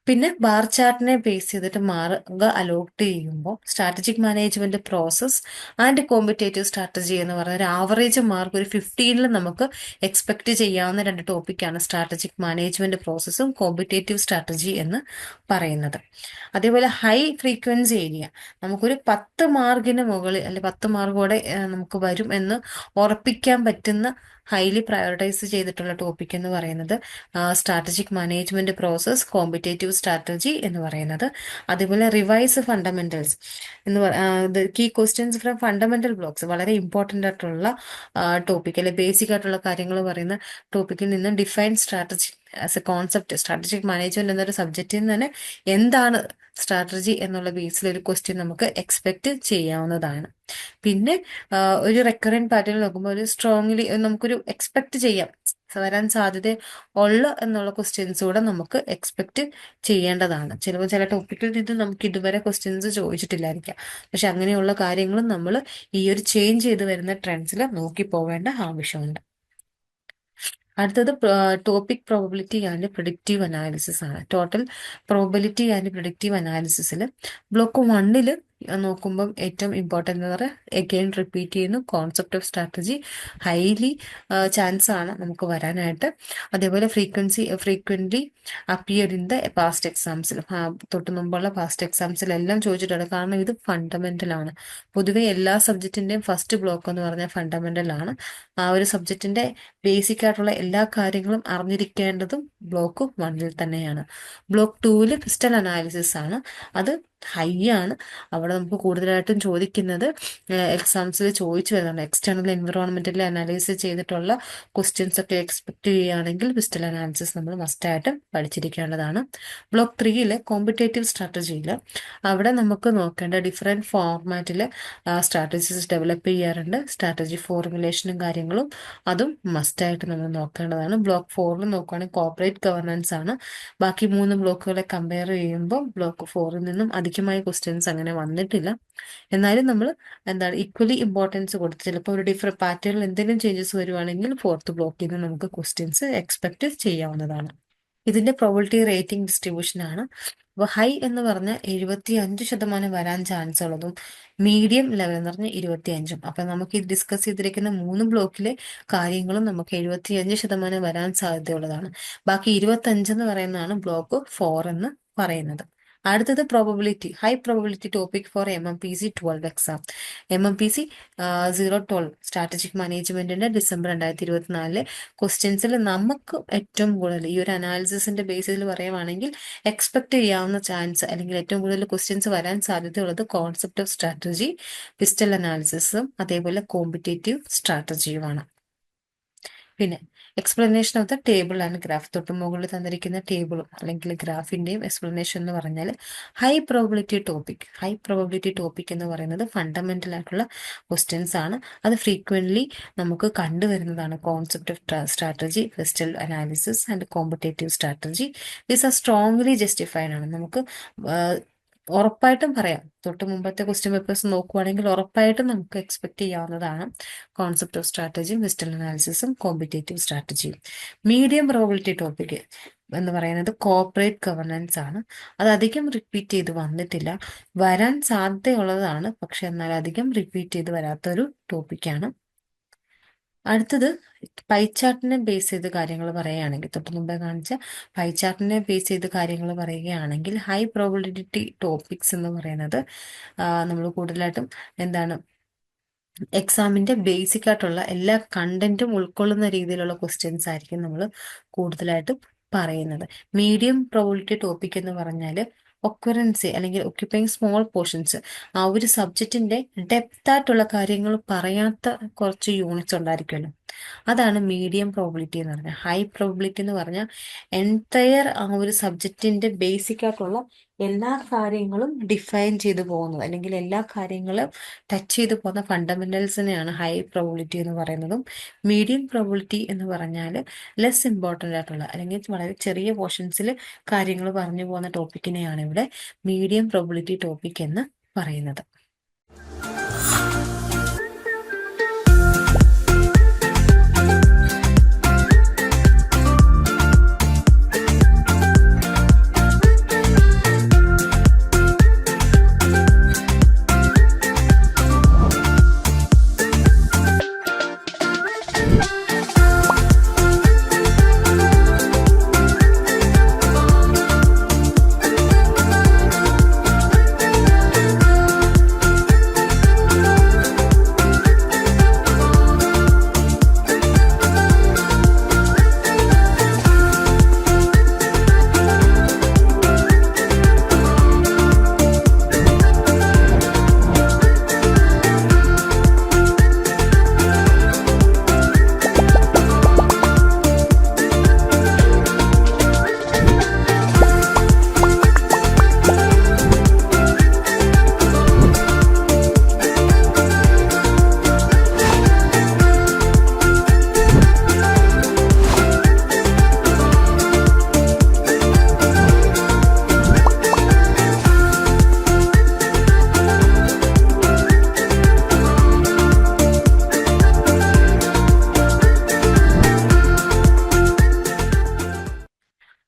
പിന്നെ ബാർ ചാർട്ടിനെ ബേസ് ചെയ്തിട്ട് മാർഗ് അലോട്ട് ചെയ്യുമ്പോൾ strategic management process and competitive strategy എന്ന് പറയുന്ന ഒരു ആവറേജ് മാർക്ക് ഒരു 15ൽ നമുക്ക് എക്സ്പെക്ട് ചെയ്യാവുന്ന 2 ടോപ്പിക്കാണ് സ്ട്രാറ്റജിക് മാനേജ്മെന്റ് പ്രോസസ്സും കോമ്പറ്റേറ്റീവ് സ്ട്രാറ്റജി എന്ന് പറയുന്നത്. അതേപോലെ ഹൈ ഫ്രീക്വൻസി ഏരിയ നമുക്കൊരു 10 മാർക്കിന് മുകളിൽ അല്ലെങ്കിൽ 10 മാർക്കോടെ നമുക്ക് വരും എന്ന് ഉറപ്പിക്കാൻ പറ്റുന്ന ഹൈലി പ്രയോറിറ്റൈസ് ചെയ്തിട്ടുള്ള ടോപ്പിക് എന്ന് പറയുന്നത് strategic management process, competitive strategy എന്ന് പറയുന്നത്. അതേപോലെ റിവൈസ് ഫണ്ടമെന്റൽസ് എന്ന് key questions from fundamental blocks, വളരെ ഇമ്പോർട്ടൻ്റ് ആയിട്ടുള്ള ടോപ്പിക് അല്ലെ ബേസിക് ആയിട്ടുള്ള കാര്യങ്ങൾ പറയുന്ന ടോപ്പിക്കിൽ നിന്നും define strategy as a concept, strategic management എന്നൊരു സബ്ജക്റ്റിൽ നിന്ന് തന്നെ എന്താണ് സ്ട്രാറ്റജി എന്നുള്ള ബേസിൽ ഒരു ക്വസ്റ്റ്യൻ നമുക്ക് എക്സ്പെക്ട് ചെയ്യാവുന്നതാണ്. പിന്നെ ഒരു റെക്കറൻറ്റ് പാറ്റേൺ നോക്കുമ്പോൾ ഒരു സ്ട്രോങ്ലി നമുക്കൊരു എക്സ്പെക്ട് ചെയ്യാം വരാൻ സാധ്യത ഉള്ള എന്നുള്ള ക്വസ്റ്റ്യൻസ് കൂടെ നമുക്ക് എക്സ്പെക്ട് ചെയ്യേണ്ടതാണ്. ചിലപ്പോൾ ചില ടോപ്പിക്കിൽ ഇത് നമുക്ക് ഇതുവരെ ക്വസ്റ്റ്യൻസ് ചോദിച്ചിട്ടില്ലായിരിക്കാം. പക്ഷെ അങ്ങനെയുള്ള കാര്യങ്ങളും നമ്മൾ ഈ ഒരു ചേഞ്ച് ചെയ്ത് വരുന്ന ട്രെൻഡ്സിൽ നോക്കി പോവേണ്ട ആവശ്യമുണ്ട്. അടുത്തത് topic probability and predictive analysis ആണ്. ടോട്ടൽ പ്രോബബിലിറ്റി ആൻഡ് പ്രിഡിക്റ്റീവ് അനാലിസിസിൽ ബ്ലോക്ക് 1ൽ നോക്കുമ്പം ഏറ്റവും ഇമ്പോർട്ടൻ്റ് എന്ന് പറഞ്ഞാൽ എഗെയിൻ റിപ്പീറ്റ് ചെയ്യുന്നു concept of strategy highly chance ആണ് നമുക്ക് വരാനായിട്ട്. അതേപോലെ frequently appear in the past എക്സാംസിൽ, തൊട്ട് മുമ്പുള്ള പാസ്റ്റ് എക്സാംസിലെല്ലാം ചോദിച്ചിട്ടുണ്ട്. കാരണം ഇത് ഫണ്ടമെൻ്റൽ ആണ്. പൊതുവെ എല്ലാ സബ്ജക്റ്റിൻ്റെയും ഫസ്റ്റ് ബ്ലോക്ക് എന്ന് പറഞ്ഞാൽ ഫണ്ടമെൻ്റൽ ആണ്. ആ ഒരു സബ്ജക്റ്റിൻ്റെ ബേസിക് ആയിട്ടുള്ള എല്ലാ കാര്യങ്ങളും അറിഞ്ഞിരിക്കേണ്ടതും ബ്ലോക്ക് 1ൽ തന്നെയാണ്. ബ്ലോക്ക് 2ൽ പിസ്റ്റൽ അനാലിസിസ് ആണ്. അത് ഹൈ ആണ്. അവിടെ നമുക്ക് കൂടുതലായിട്ടും ചോദിക്കുന്നത് എക്സാംസിൽ ചോദിച്ചു വരുന്നുണ്ട്. എക്സ്റ്റേണൽ എൻവിറോൺമെന്റിൽ അനാലിസിസ് ചെയ്തിട്ടുള്ള ക്വസ്റ്റ്യൻസ് ഒക്കെ എക്സ്പെക്ട് ചെയ്യുകയാണെങ്കിൽ പിസ്റ്റൽ അനാലിസിസ് നമ്മൾ മസ്റ്റായിട്ട് പഠിച്ചിരിക്കേണ്ടതാണ്. ബ്ലോക്ക് 3ൽ കോമ്പറ്റേറ്റീവ് സ്ട്രാറ്റജിയിൽ അവിടെ നമുക്ക് നോക്കേണ്ട ഡിഫറെൻറ്റ് ഫോർമാറ്റിൽ സ്ട്രാറ്റജീസ് ഡെവലപ്പ് ചെയ്യാറുണ്ട്. സ്ട്രാറ്റജി ഫോർമുലേഷനും കാര്യങ്ങളും അതും മസ്റ്റായിട്ട് നമ്മൾ നോക്കേണ്ടതാണ്. ബ്ലോക്ക് 4ൽ നോക്കുകയാണെങ്കിൽ കോർപ്പറേറ്റ് ഗവർണൻസ് ആണ്. ബാക്കി 3 ബ്ലോക്കുകളെ കമ്പയർ ചെയ്യുമ്പോൾ ബ്ലോക്ക് 4ൽ നിന്നും അധികമായ ക്വസ്റ്റ്യൻസ് അങ്ങനെ വന്നിട്ടില്ല. എന്നാലും നമ്മൾ എന്താണ് ഈക്വലി ഇമ്പോർട്ടൻസ് കൊടുത്ത് ചിലപ്പോൾ ഒരു ഡിഫറെൻറ്റ് പാറ്റേണിൽ എന്തെങ്കിലും ചേഞ്ചസ് വരുവാണെങ്കിൽ 4th ബ്ലോക്കിൽ നിന്ന് നമുക്ക് ക്വസ്റ്റ്യൻസ് എക്സ്പെക്ട് ചെയ്യാവുന്നതാണ്. ഇതിന്റെ പ്രോബിലിറ്റി റേറ്റിംഗ് ഡിസ്ട്രിബ്യൂഷൻ ആണ്. അപ്പോൾ ഹൈ എന്ന് പറഞ്ഞാൽ 75% വരാൻ ചാൻസ് ഉള്ളതും മീഡിയം ലെവൽ എന്ന് പറഞ്ഞാൽ 25. അപ്പം നമുക്ക് ഈ ഡിസ്കസ് ചെയ്തിരിക്കുന്ന 3 ബ്ലോക്കിലെ കാര്യങ്ങളും നമുക്ക് 75% വരാൻ സാധ്യതയുള്ളതാണ്. ബാക്കി 25 എന്ന് പറയുന്നതാണ് ബ്ലോക്ക് 4 എന്ന് പറയുന്നത്. അടുത്തത് probability, high probability topic four MMPC 12 exam. MMPC 012 strategic മാനേജ്മെന്റിന്റെ ഡിസംബർ 2024 ക്വസ്റ്റ്യൻസിൽ നമുക്ക് ഏറ്റവും കൂടുതൽ ഈ ഒരു അനാലിസിസിന്റെ ബേസിൽ പറയുവാണെങ്കിൽ എക്സ്പെക്ട് ചെയ്യാവുന്ന ചാൻസ് അല്ലെങ്കിൽ ഏറ്റവും കൂടുതൽ ക്വസ്റ്റ്യൻസ് വരാൻ സാധ്യതയുള്ളത് കോൺസെപ്റ്റ് ഓഫ് സ്ട്രാറ്റജി, പിസ്റ്റൽ അനാലിസിസും അതേപോലെ കോമ്പറ്റേറ്റീവ് സ്ട്രാറ്റജിയുമാണ്. പിന്നെ explanation of the table and graph, തൊട്ട് മുകളിൽ തന്നിരിക്കുന്ന ടേബിളും അല്ലെങ്കിൽ ഗ്രാഫിന്റെയും എക്സ്പ്ലനേഷൻ എന്ന് പറഞ്ഞാൽ ഹൈ പ്രോബിലിറ്റി ടോപ്പിക് എന്ന് പറയുന്നത് ഫണ്ടമെന്റൽ ആയിട്ടുള്ള ക്വസ്റ്റ്യൻസ് ആണ്. അത് ഫ്രീക്വൻ്റ്ലി നമുക്ക് കണ്ടുവരുന്നതാണ്. Concept of strategy, PESTEL analysis and competitive strategy these are strongly justified ആണ്. നമുക്ക് ഉറപ്പായിട്ടും പറയാം, തൊട്ട് മുമ്പത്തെ ക്വസ്റ്റ്യൻ പേപ്പേഴ്സ് നോക്കുവാണെങ്കിൽ ഉറപ്പായിട്ടും നമുക്ക് എക്സ്പെക്ട് ചെയ്യാവുന്നതാണ് കോൺസെപ്റ്റ് ഓഫ് സ്ട്രാറ്റജിയും പിസ്റ്റൽ അനാലിസിസും കോമ്പറ്റേറ്റീവ് സ്ട്രാറ്റജിയും. മീഡിയം പ്രോബിലിറ്റി ടോപ്പിക് എന്ന് പറയുന്നത് കോർപ്പറേറ്റ് ഗവർണൻസ് ആണ്. അത് അധികം റിപ്പീറ്റ് ചെയ്ത് വന്നിട്ടില്ല, വരാൻ സാധ്യതയുള്ളതാണ്, പക്ഷെ എന്നാൽ അധികം റിപ്പീറ്റ് ചെയ്ത് വരാത്തൊരു ടോപ്പിക്കാണ്. അടുത്തത് പൈചാർട്ടിനെ ബേസ് ചെയ്ത് കാര്യങ്ങൾ പറയുകയാണെങ്കിൽ, തൊട്ട് മുമ്പേ കാണിച്ച പൈചാർട്ടിനെ ബേസ് ചെയ്ത് കാര്യങ്ങൾ പറയുകയാണെങ്കിൽ ഹൈ പ്രോബിലിറ്റി ടോപ്പിക്സ് എന്ന് പറയുന്നത് നമ്മൾ കൂടുതലായിട്ടും എന്താണ് എക്സാമിന്റെ ബേസിക് ആയിട്ടുള്ള എല്ലാ കണ്ടന്റും ഉൾക്കൊള്ളുന്ന രീതിയിലുള്ള ക്വസ്റ്റ്യൻസ് ആയിരിക്കും നമ്മൾ കൂടുതലായിട്ടും പറയുന്നത്. മീഡിയം പ്രോബിലിറ്റി ടോപ്പിക് എന്ന് പറഞ്ഞാൽ ഒക്വറൻസി അല്ലെങ്കിൽ ഒക്യുപ്പൈങ് സ്മോൾ പോർഷൻസ്, ആ ഒരു സബ്ജക്റ്റിന്റെ ഡെപ്ത് ആയിട്ടുള്ള കാര്യങ്ങൾ പറയാത്ത കുറച്ച് യൂണിറ്റ്സ് ഉണ്ടായിരിക്കുമല്ലോ. അതാണ് മീഡിയം പ്രോബിലിറ്റി എന്ന് പറഞ്ഞാൽ. ഹൈ പ്രോബിലിറ്റി എന്ന് പറഞ്ഞാൽ എൻറ്റയർ ആ ഒരു സബ്ജക്റ്റിന്റെ ബേസിക് ആയിട്ടുള്ള എല്ലാ കാര്യങ്ങളും ഡിഫൈൻ ചെയ്തു പോകുന്നത്, അല്ലെങ്കിൽ എല്ലാ കാര്യങ്ങളും ടച്ച് ചെയ്തു പോകുന്ന ഫണ്ടമെന്റൽസിനെയാണ് ഹൈ പ്രോബിലിറ്റി എന്ന് പറയുന്നതും. മീഡിയം പ്രോബിലിറ്റി എന്ന് പറഞ്ഞാൽ ലെസ് ഇമ്പോർട്ടൻ്റ് ആയിട്ടുള്ള, അല്ലെങ്കിൽ വളരെ ചെറിയ പോർഷൻസിൽ കാര്യങ്ങൾ പറഞ്ഞു പോകുന്ന ടോപ്പിക്കിനെയാണ് ഇവിടെ മീഡിയം പ്രോബിലിറ്റി ടോപ്പിക് എന്ന് പറയുന്നത്.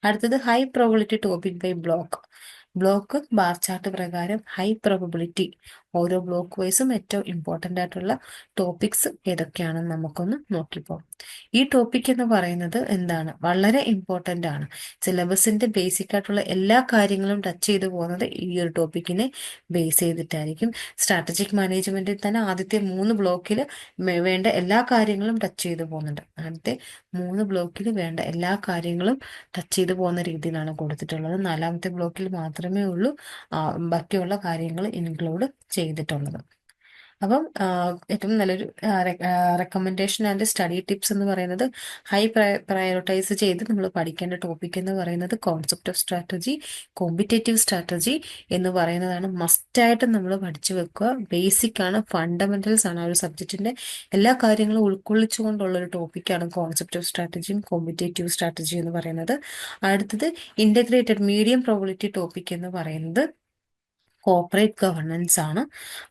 അടുത്തത് high probability topic by block. Block bar chart പ്രകാരം ഹൈ പ്രോബിലിറ്റി ഓരോ ബ്ലോക്ക് വൈസും ഏറ്റവും ഇമ്പോർട്ടൻ്റ് ആയിട്ടുള്ള ടോപ്പിക്സ് ഏതൊക്കെയാണെന്ന് നമുക്കൊന്ന് നോക്കിപ്പോകും. ഈ ടോപ്പിക് എന്ന് പറയുന്നത് എന്താണ്, വളരെ ഇമ്പോർട്ടൻ്റ് ആണ്. സിലബസിന്റെ ബേസിക് ആയിട്ടുള്ള എല്ലാ കാര്യങ്ങളും ടച്ച് ചെയ്തു പോകുന്നത് ഈ ഒരു ടോപ്പിക്കിനെ ബേസ് ചെയ്തിട്ടായിരിക്കും. സ്ട്രാറ്റജിക് മാനേജ്മെന്റിൽ തന്നെ ആദ്യത്തെ 3 ബ്ലോക്കിൽ വേണ്ട എല്ലാ കാര്യങ്ങളും ടച്ച് ചെയ്തു പോകുന്നുണ്ട്. ആദ്യത്തെ 3 ബ്ലോക്കിൽ വേണ്ട എല്ലാ കാര്യങ്ങളും ടച്ച് ചെയ്തു പോകുന്ന രീതിയിലാണ് കൊടുത്തിട്ടുള്ളത്. 4ാമത്തെ ബ്ലോക്കിൽ മാത്രമേ ഉള്ളൂ ബാക്കിയുള്ള കാര്യങ്ങൾ ഇൻക്ലൂഡ് ചെയ്തിട്ടുള്ളത്. അപ്പം ഏറ്റവും നല്ലൊരു റെക്കമെൻഡേഷൻ ആൻഡ് സ്റ്റഡി ടിപ്സ് എന്ന് പറയുന്നത്, ഹൈ പ്രയോറിറ്റൈസ് ചെയ്ത് നമ്മൾ പഠിക്കേണ്ട ടോപ്പിക് എന്ന് പറയുന്നത് concept of strategy, competitive strategy എന്ന് പറയുന്നതാണ്. മസ്റ്റായിട്ട് നമ്മൾ പഠിച്ചു വെക്കുക. ബേസിക് ആണ്, ഫണ്ടമെന്റൽസ് ആണ്. ആ ഒരു സബ്ജക്റ്റിന്റെ എല്ലാ കാര്യങ്ങളും ഉൾക്കൊള്ളിച്ചുകൊണ്ടുള്ള ഒരു ടോപ്പിക്കാണ് കോൺസെപ്റ്റ് ഓഫ് സ്ട്രാറ്റജിയും കോമ്പറ്റേറ്റീവ് സ്ട്രാറ്റജി എന്ന് പറയുന്നത്. അടുത്തത് ഇന്റഗ്രേറ്റഡ് മീഡിയം പ്രോബിലിറ്റി ടോപ്പിക് എന്ന് പറയുന്നത് കോർപ്പറേറ്റ് ഗവർണൻസ് ആണ്.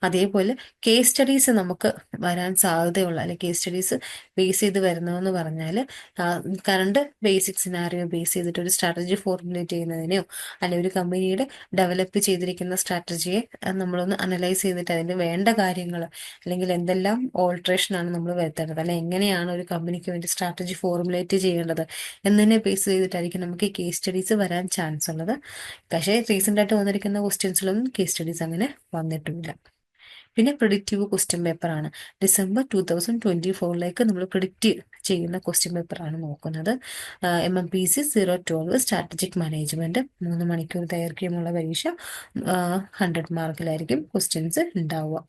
അതേപോലെ കേസ് സ്റ്റഡീസ് നമുക്ക് വരാൻ സാധ്യതയുള്ള, അല്ലെങ്കിൽ കേസ് സ്റ്റഡീസ് ബേസ് ചെയ്ത് വരുന്നതെന്ന് പറഞ്ഞാൽ കറണ്ട് ബേസിക് സിനാരിയോ ബേസ് ചെയ്തിട്ട് ഒരു സ്ട്രാറ്റജി ഫോർമുലേറ്റ് ചെയ്യുന്നതിനെയോ, അല്ലെങ്കിൽ ഒരു കമ്പനിയുടെ ഡെവലപ്പ് ചെയ്തിരിക്കുന്ന സ്ട്രാറ്റജിയെ നമ്മളൊന്ന് അനലൈസ് ചെയ്തിട്ട് അതിൻ്റെ വേണ്ട കാര്യങ്ങൾ, അല്ലെങ്കിൽ എന്തെല്ലാം ഓൾട്രേഷൻ ആണ് നമ്മൾ വരുത്തേണ്ടത്, അല്ലെങ്കിൽ എങ്ങനെയാണ് ഒരു കമ്പനിക്ക് വേണ്ടി സ്ട്രാറ്റജി ഫോർമുലേറ്റ് ചെയ്യേണ്ടത് എന്നതിനെ ബേസ് ചെയ്തിട്ടായിരിക്കും നമുക്ക് കേസ് സ്റ്റഡീസ് വരാൻ ചാൻസ് ഉള്ളത്. പക്ഷേ റീസെൻ്റ് ആയിട്ട് വന്നിരിക്കുന്ന ക്വസ്റ്റ്യൻസിലൊന്നും കേസ് സ്റ്റഡീസ് അങ്ങനെ വന്നിട്ടുമില്ല. പിന്നെ പ്രിഡിക്റ്റീവ് ക്വസ്റ്റ്യൻ പേപ്പറാണ്. ഡിസംബർ 2024 നമ്മൾ പ്രിഡിക്റ്റ് ചെയ്യുന്ന ക്വസ്റ്റ്യൻ പേപ്പറാണ് നോക്കുന്നത്. MMPC 012 സ്ട്രാറ്റജിക് മാനേജ്മെന്റ്, 3 മണിക്കൂർ ദൈർഘ്യമുള്ള പരീക്ഷ, 100 മാർക്കിലായിരിക്കും ക്വസ്റ്റ്യൻസ് ഉണ്ടാവുക.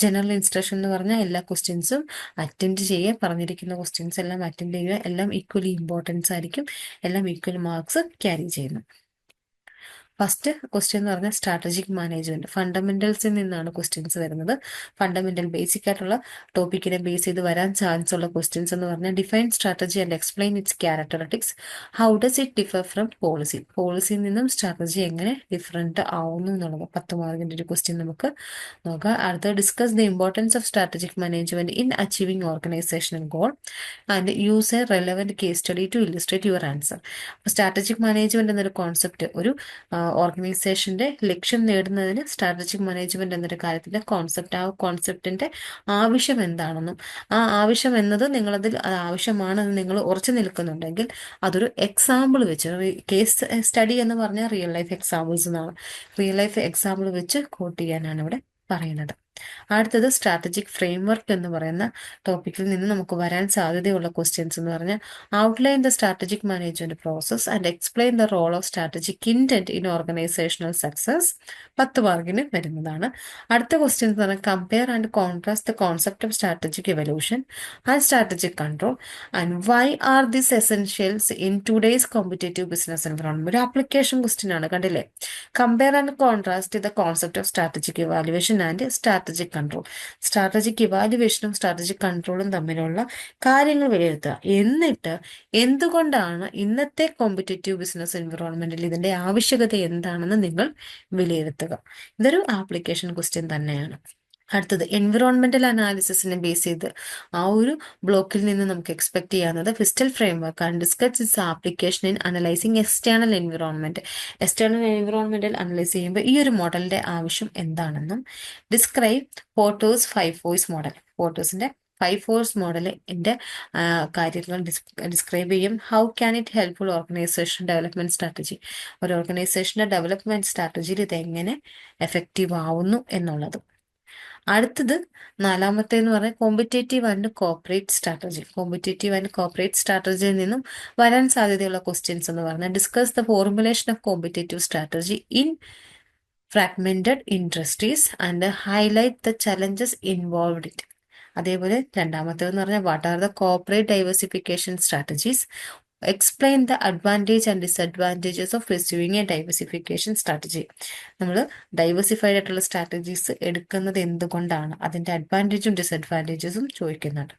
ജനറൽ ഇൻസ്ട്രക്ഷൻ എന്ന് പറഞ്ഞാൽ എല്ലാ ക്വസ്റ്റ്യൻസും അറ്റൻഡ് ചെയ്യുക, പറഞ്ഞിരിക്കുന്ന ക്വസ്റ്റ്യൻസ് എല്ലാം അറ്റൻഡ് ചെയ്യുക, എല്ലാം ഈക്വലി ഇമ്പോർട്ടൻസ് ആയിരിക്കും, എല്ലാം ഈക്വൽ മാർക്സ് ക്യാരി ചെയ്യുന്നു. ഫസ്റ്റ് ക്വസ്റ്റ്യൻ എന്ന് പറഞ്ഞാൽ സ്ട്രാറ്റജിക് മാനേജ്മെന്റ്, ഫണ്ടമെന്റൽസിൽ നിന്നാണ് ക്വസ്റ്റ്യൻസ് വരുന്നത്. ഫണ്ടമെന്റൽ ബേസിക് ആയിട്ടുള്ള ടോപ്പിക്കിനെ ബേസ് ചെയ്ത് വരാൻ ചാൻസ് ഉള്ള ക്വസ്റ്റ്യൻസ് എന്ന് പറഞ്ഞാൽ define strategy and explain its characteristics, how does it differ from policy, പോളിസിയിൽ നിന്നും സ്ട്രാറ്റജി എങ്ങനെ ഡിഫറെന്റ് ആവുന്നു എന്നുള്ളത് 10 മാർക്കിന്റെ ഒരു ക്വസ്റ്റ്യൻ നമുക്ക് നോക്കാം. അടുത്ത discuss the importance of strategic management in achieving organisational goal and use a relevant case study to illustrate your answer. Strategic management എന്നൊരു കോൺസെപ്റ്റ് ഒരു ഓർഗനൈസേഷന്റെ ലക്ഷ്യം നേടുന്നതിന് സ്ട്രാറ്റജിക് മാനേജ്മെന്റ് എന്നൊരു കാര്യത്തിന്റെ കോൺസെപ്റ്റ്, ആ കോൺസെപ്റ്റിന്റെ ആവശ്യം എന്താണെന്നും, ആ ആവശ്യം എന്നത് നിങ്ങളതിൽ ആവശ്യമാണെന്ന് നിങ്ങൾ ഉറച്ചു നിൽക്കുന്നുണ്ടെങ്കിൽ അതൊരു എക്സാമ്പിൾ വെച്ച്, കേസ് സ്റ്റഡി എന്ന് പറഞ്ഞാൽ റിയൽ ലൈഫ് എക്സാമ്പിൾസ് എന്നാണ്, റിയൽ ലൈഫ് എക്സാമ്പിൾ വെച്ച് കോട്ട് ചെയ്യാനാണ് ഇവിടെ പറയുന്നത്. അടുത്തത് സ്ട്രാറ്റജിക് ഫ്രെയിംവർക്ക് എന്ന് പറയുന്ന ടോപ്പിക്കിൽ നിന്ന് നമുക്ക് വരാൻ സാധ്യതയുള്ള ക്വസ്റ്റ്യൻസ് എന്ന് പറഞ്ഞാൽ outline the strategic management process and explain the role of strategic intent in organisational success 10 മാർക്കിന് വരുന്നതാണ്. അടുത്ത ക്വസ്റ്റ്യൻസ് എന്ന് പറഞ്ഞാൽ compare and contrast the concept of strategic evolution and strategic control and why are this essentials in today's competitive business environment. ഒരു application question ആണ്, കണ്ടില്ലേ? Compare and contrast the concept of strategic evaluation and strategic control. Strategic ഇവാലുവേഷനും strategic കൺട്രോളും തമ്മിലുള്ള കാര്യങ്ങൾ വിലയിരുത്തുക. എന്നിട്ട് എന്തുകൊണ്ടാണ് ഇന്നത്തെ കോമ്പറ്റേറ്റീവ് ബിസിനസ് എൻവറോൺമെന്റിൽ ഇതിന്റെ ആവശ്യകത എന്താണെന്ന് നിങ്ങൾ വിലയിരുത്തുക. ഇതൊരു ആപ്ലിക്കേഷൻ ക്വസ്റ്റ്യൻ തന്നെയാണ്. അടുത്തത് എൻവിറോൺമെന്റൽ അനാലിസിസിനെ ബേസ് ചെയ്ത് ആ ഒരു ബ്ലോക്കിൽ നിന്ന് നമുക്ക് എക്സ്പെക്ട് ചെയ്യാവുന്നത് PESTEL framework and discuss its application in analysing external environment. External എൻവിറോൺമെന്റിൽ അനലൈസ് ചെയ്യുമ്പോൾ ഈ ഒരു മോഡലിന്റെ ആവശ്യം എന്താണെന്നും ഡിസ്ക്രൈബ് പോർട്ടേഴ്സ് 5 ഫോഴ്സ് മോഡൽ. പോർട്ടേഴ്സിന്റെ 5 ഫോഴ്സ് മോഡലിന്റെ കാര്യങ്ങൾ ഡിസ്ക്രൈബ് ചെയ്യും. How can it helpful organisation development strategy. ഒരു ഓർഗനൈസേഷന്റെ ഡെവലപ്മെന്റ് സ്ട്രാറ്റജിയിൽ ഇത് എങ്ങനെ എഫക്റ്റീവ് ആവുന്നു എന്നുള്ളത്. അടുത്തത് നാലാമത്തെ എന്ന് പറഞ്ഞാൽ competitive and corporate strategy. Competitive and corporate സ്ട്രാറ്റജിയിൽ നിന്നും വരാൻ സാധ്യതയുള്ള ക്വസ്റ്റ്യൻസ് എന്ന് പറഞ്ഞാൽ discuss the formulation of competitive strategy in fragmented industries and highlight the challenges involved it. അതേപോലെ രണ്ടാമത്തേതെന്ന് പറഞ്ഞാൽ what are the corporate diversification strategies. Explain the advantage and disadvantages of pursuing a diversification strategy. നമ്മൾ diversified ആയിട്ടുള്ള strategies എടുക്കുന്നത് എന്തുകൊണ്ടാണ്, അതിന്റെ അഡ്വാൻറ്റേജും ഡിസഡ്വാൻറ്റേജസും ചോദിക്കുന്നുണ്ട്.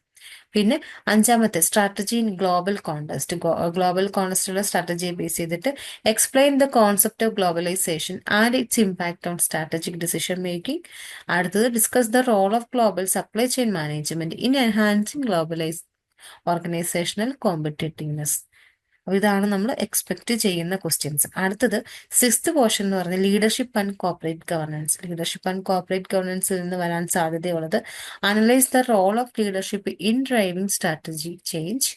പിന്നെ അഞ്ചാമത്തെ strategy in global contest. Global കോണ്ടസ്റ്റുള്ള സ്ട്രാറ്റജിയെ base ചെയ്തിട്ട് explain the concept of globalisation and its impact on strategic decision making. അടുത്തത് discuss the role of global supply chain management in enhancing globalise organisational competitiveness. അപ്പോൾ ഇതാണ് നമ്മൾ expect ചെയ്യുന്ന questions. അടുത്തത് 6th portion എന്ന് പറഞ്ഞാൽ leadership and corporate governance. Leadership and corporate ഗവർണൻസിൽ നിന്ന് വരാൻ സാധ്യതയുള്ളത് analyse the role of leadership in driving strategy change.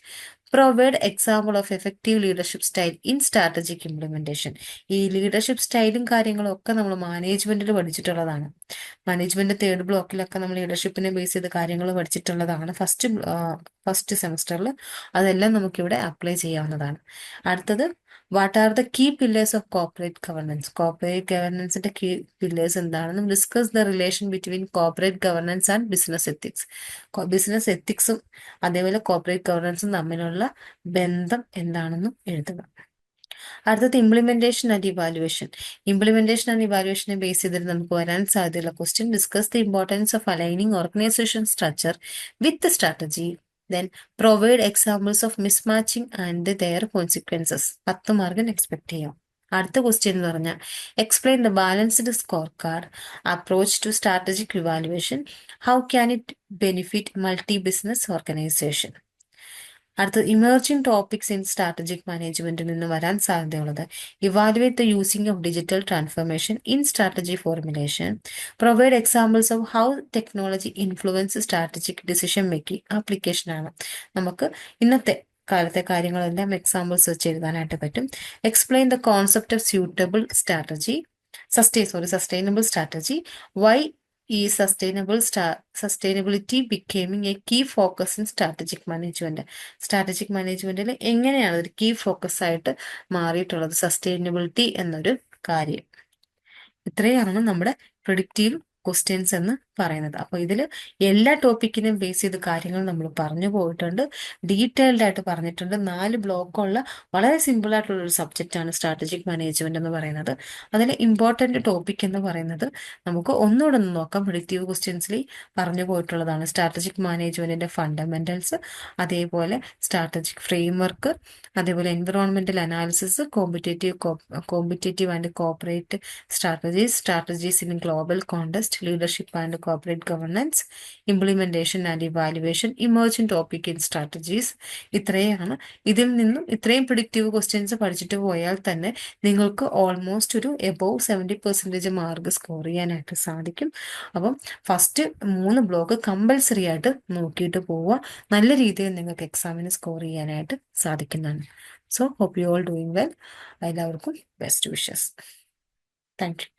Provide example of effective leadership style in strategic implementation. ഈ ലീഡർഷിപ്പ് സ്റ്റൈലും കാര്യങ്ങളും ഒക്കെ നമ്മൾ മാനേജ്മെന്റിൽ പഠിച്ചിട്ടുള്ളതാണ്. മാനേജ്മെന്റ് 3rd ബ്ലോക്കിലൊക്കെ നമ്മൾ ലീഡർഷിപ്പിനെ ബേസ് ചെയ്ത് കാര്യങ്ങൾ പഠിച്ചിട്ടുള്ളതാണ് ഫസ്റ്റ് സെമസ്റ്ററിൽ. അതെല്ലാം നമുക്കിവിടെ അപ്ലൈ ചെയ്യാവുന്നതാണ്. അടുത്തത് what are the key pillars of corporate governance. Corporate ഗവർണൻസിന്റെ കീ പില്ലേഴ്സ് എന്താണെന്നും discuss the relation between corporate governance and business ethics. Business എത്തിക്സും അതേപോലെ കോർപ്പറേറ്റ് ഗവർണൻസും തമ്മിലുള്ള ബന്ധം എന്താണെന്നും എഴുതുക. അടുത്തത് implementation and evaluation. Implementation and ഇവാലുവേഷനെ ബേസ് ചെയ്തിട്ട് നമുക്ക് വരാൻ സാധ്യതയുള്ള question discuss the importance of aligning organisation structure with strategy. Then provide examples of mismatching and their consequences. 10 മാർക്കിന് എക്സ്പെക്ട് ചെയ്യാം. അടുത്ത ക്വസ്റ്റ്യൻ എന്ന് പറഞ്ഞാൽ explain the balanced scorecard approach to strategic evaluation. How can it benefit multi business organisation. അടുത്തത് emerging topics in strategic മാനേജ്മെന്റിൽ നിന്ന് വരാൻ സാധ്യതയുള്ളത് evaluate the using of digital transformation in strategy formulation. Provide examples of how technology influence strategic decision making ആപ്ലിക്കേഷനാണ്. നമുക്ക് ഇന്നത്തെ കാലത്തെ കാര്യങ്ങളെല്ലാം എക്സാമ്പിൾസ് വെച്ച് എഴുതാനായിട്ട് പറ്റും. Explain the concept of suitable strategy sustainable strategy. Why is sustainability becoming a key focus in strategic management. Strategic മാനേജ്മെന്റിൽ എങ്ങനെയാണ് ഒരു കീ ഫോക്കസ് ആയിട്ട് മാറിയിട്ടുള്ളത് സസ്റ്റൈനബിലിറ്റി എന്നൊരു കാര്യം. ഇത്രയാണ് നമ്മുടെ പ്രിഡിക്റ്റീവ് ക്വസ്റ്റ്യൻസ് എന്ന് പറയുന്നത്. അപ്പോൾ ഇതിൽ എല്ലാ ടോപ്പിക്കിനും ബേസ് ചെയ്ത് കാര്യങ്ങൾ നമ്മൾ പറഞ്ഞു പോയിട്ടുണ്ട്, ഡീറ്റെയിൽഡ് ആയിട്ട് പറഞ്ഞിട്ടുണ്ട്. 4 ബ്ലോക്കുള്ള വളരെ സിമ്പിൾ ആയിട്ടുള്ള ഒരു സബ്ജക്റ്റാണ് സ്ട്രാറ്റജിക് മാനേജ്മെന്റ് എന്ന് പറയുന്നത്. അതിൽ ഇമ്പോർട്ടന്റ് ടോപ്പിക് എന്ന് പറയുന്നത് നമുക്ക് ഒന്നുകൂടെ ഒന്ന് നോക്കാം. പ്രിഡിക്റ്റീവ് ക്വസ്റ്റ്യൻസിൽ പറഞ്ഞു പോയിട്ടുള്ളതാണ് സ്ട്രാറ്റജിക് മാനേജ്മെന്റിന്റെ ഫണ്ടമെന്റൽസ്, അതേപോലെ സ്ട്രാറ്റജിക് ഫ്രെയിംവർക്ക്, അതേപോലെ environmental analysis, competitive and corporate strategies in global contest, leadership and corporate governance, implementation and evaluation, emerging topic in strategies. ഇത്രയാണ്. ഇതിൽ നിന്നും ഇത്രയും പ്രിഡിക്റ്റീവ് ക്വസ്റ്റ്യൻസ് പഠിച്ചിട്ട് പോയാൽ തന്നെ നിങ്ങൾക്ക് ഓൾമോസ്റ്റ് ഒരു എബോവ് 70% മാർക്ക് സ്കോർ ചെയ്യാനായിട്ട് സാധിക്കും. അപ്പം ഫസ്റ്റ് 3 ബ്ലോക്ക് കമ്പൽസറി ആയിട്ട് നോക്കിയിട്ട് പോവുക. നല്ല രീതിയിൽ നിങ്ങൾക്ക് എക്സാമിന് സ്കോർ ചെയ്യാനായിട്ട് സാധിക്കുന്നതാണ്. So hope you all doing well. എല്ലാവർക്കും ബെസ്റ്റ് വിഷസ്. Thank you.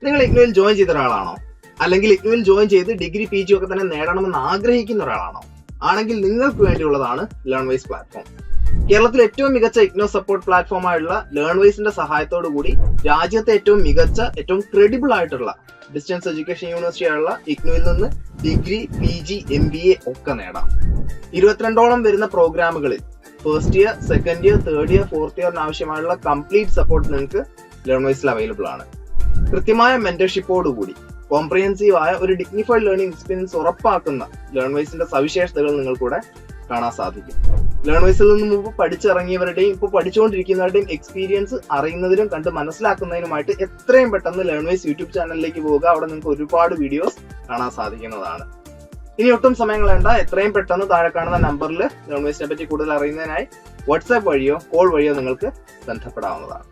നിങ്ങൾ ഇഗ്നോയിൽ ജോയിൻ ചെയ്ത ഒരാളാണോ? അല്ലെങ്കിൽ ഇഗ്നുവിൽ ജോയിൻ ചെയ്ത് ഡിഗ്രി PG ഒക്കെ തന്നെ നേടണമെന്ന് ആഗ്രഹിക്കുന്ന ഒരാളാണോ? ആണെങ്കിൽ നിങ്ങൾക്ക് വേണ്ടിയുള്ളതാണ് ലേൺവൈസ് പ്ലാറ്റ്ഫോം. കേരളത്തിലെ ഏറ്റവും മികച്ച ഇഗ്നോ സപ്പോർട്ട് പ്ലാറ്റ്ഫോമായുള്ള ലേൺവൈസിന്റെ സഹായത്തോടു കൂടി രാജ്യത്തെ ഏറ്റവും മികച്ച, ഏറ്റവും ക്രെഡിബിൾ ആയിട്ടുള്ള ഡിസ്റ്റൻസ് എഡ്യൂക്കേഷൻ യൂണിവേഴ്സിറ്റി ആയുള്ള ഇഗ്നുവിൽ നിന്ന് ഡിഗ്രി, PG, MBA ഒക്കെ നേടാം. 22ഓളം വരുന്ന പ്രോഗ്രാമുകളിൽ first year, second year, third year, fourth ഇയറിന് ആവശ്യമായുള്ള കംപ്ലീറ്റ് സപ്പോർട്ട് നിങ്ങൾക്ക് ലേൺവൈസിൽ അവൈലബിൾ ആണ്. കൃത്യമായ മെന്റർഷിപ്പോടുകൂടി കോംപ്രിഹെൻസീവ് ആയ ഒരു ഡിഗ്നിഫൈഡ് ലേണിംഗ് എക്സ്പീരിയൻസ് ഉറപ്പാക്കുന്ന ലേൺവൈസിന്റെ സവിശേഷതകൾ നിങ്ങൾക്കൂടെ കാണാൻ സാധിക്കും. ലേൺവൈസിൽ നിന്ന് മുമ്പ് പഠിച്ചിറങ്ങിയവരുടെയും ഇപ്പോൾ പഠിച്ചുകൊണ്ടിരിക്കുന്നവരുടെയും എക്സ്പീരിയൻസ് അറിയുന്നതിനും കണ്ട് മനസ്സിലാക്കുന്നതിനുമായിട്ട് എത്രയും പെട്ടെന്ന് ലേൺവൈസ് യൂട്യൂബ് ചാനലിലേക്ക് പോവുക. അവിടെ നിങ്ങൾക്ക് ഒരുപാട് വീഡിയോസ് കാണാൻ സാധിക്കുന്നതാണ്. ഇനി ഒട്ടും സമയം കളയണ്ട, എത്രയും പെട്ടെന്ന് താഴെ കാണുന്ന നമ്പറിൽ ലേൺവൈസിനെ പറ്റി കൂടുതൽ അറിയുന്നതിനായി വാട്സാപ്പ് വഴിയോ കോൾ വഴിയോ നിങ്ങൾക്ക് ബന്ധപ്പെടാവുന്നതാണ്.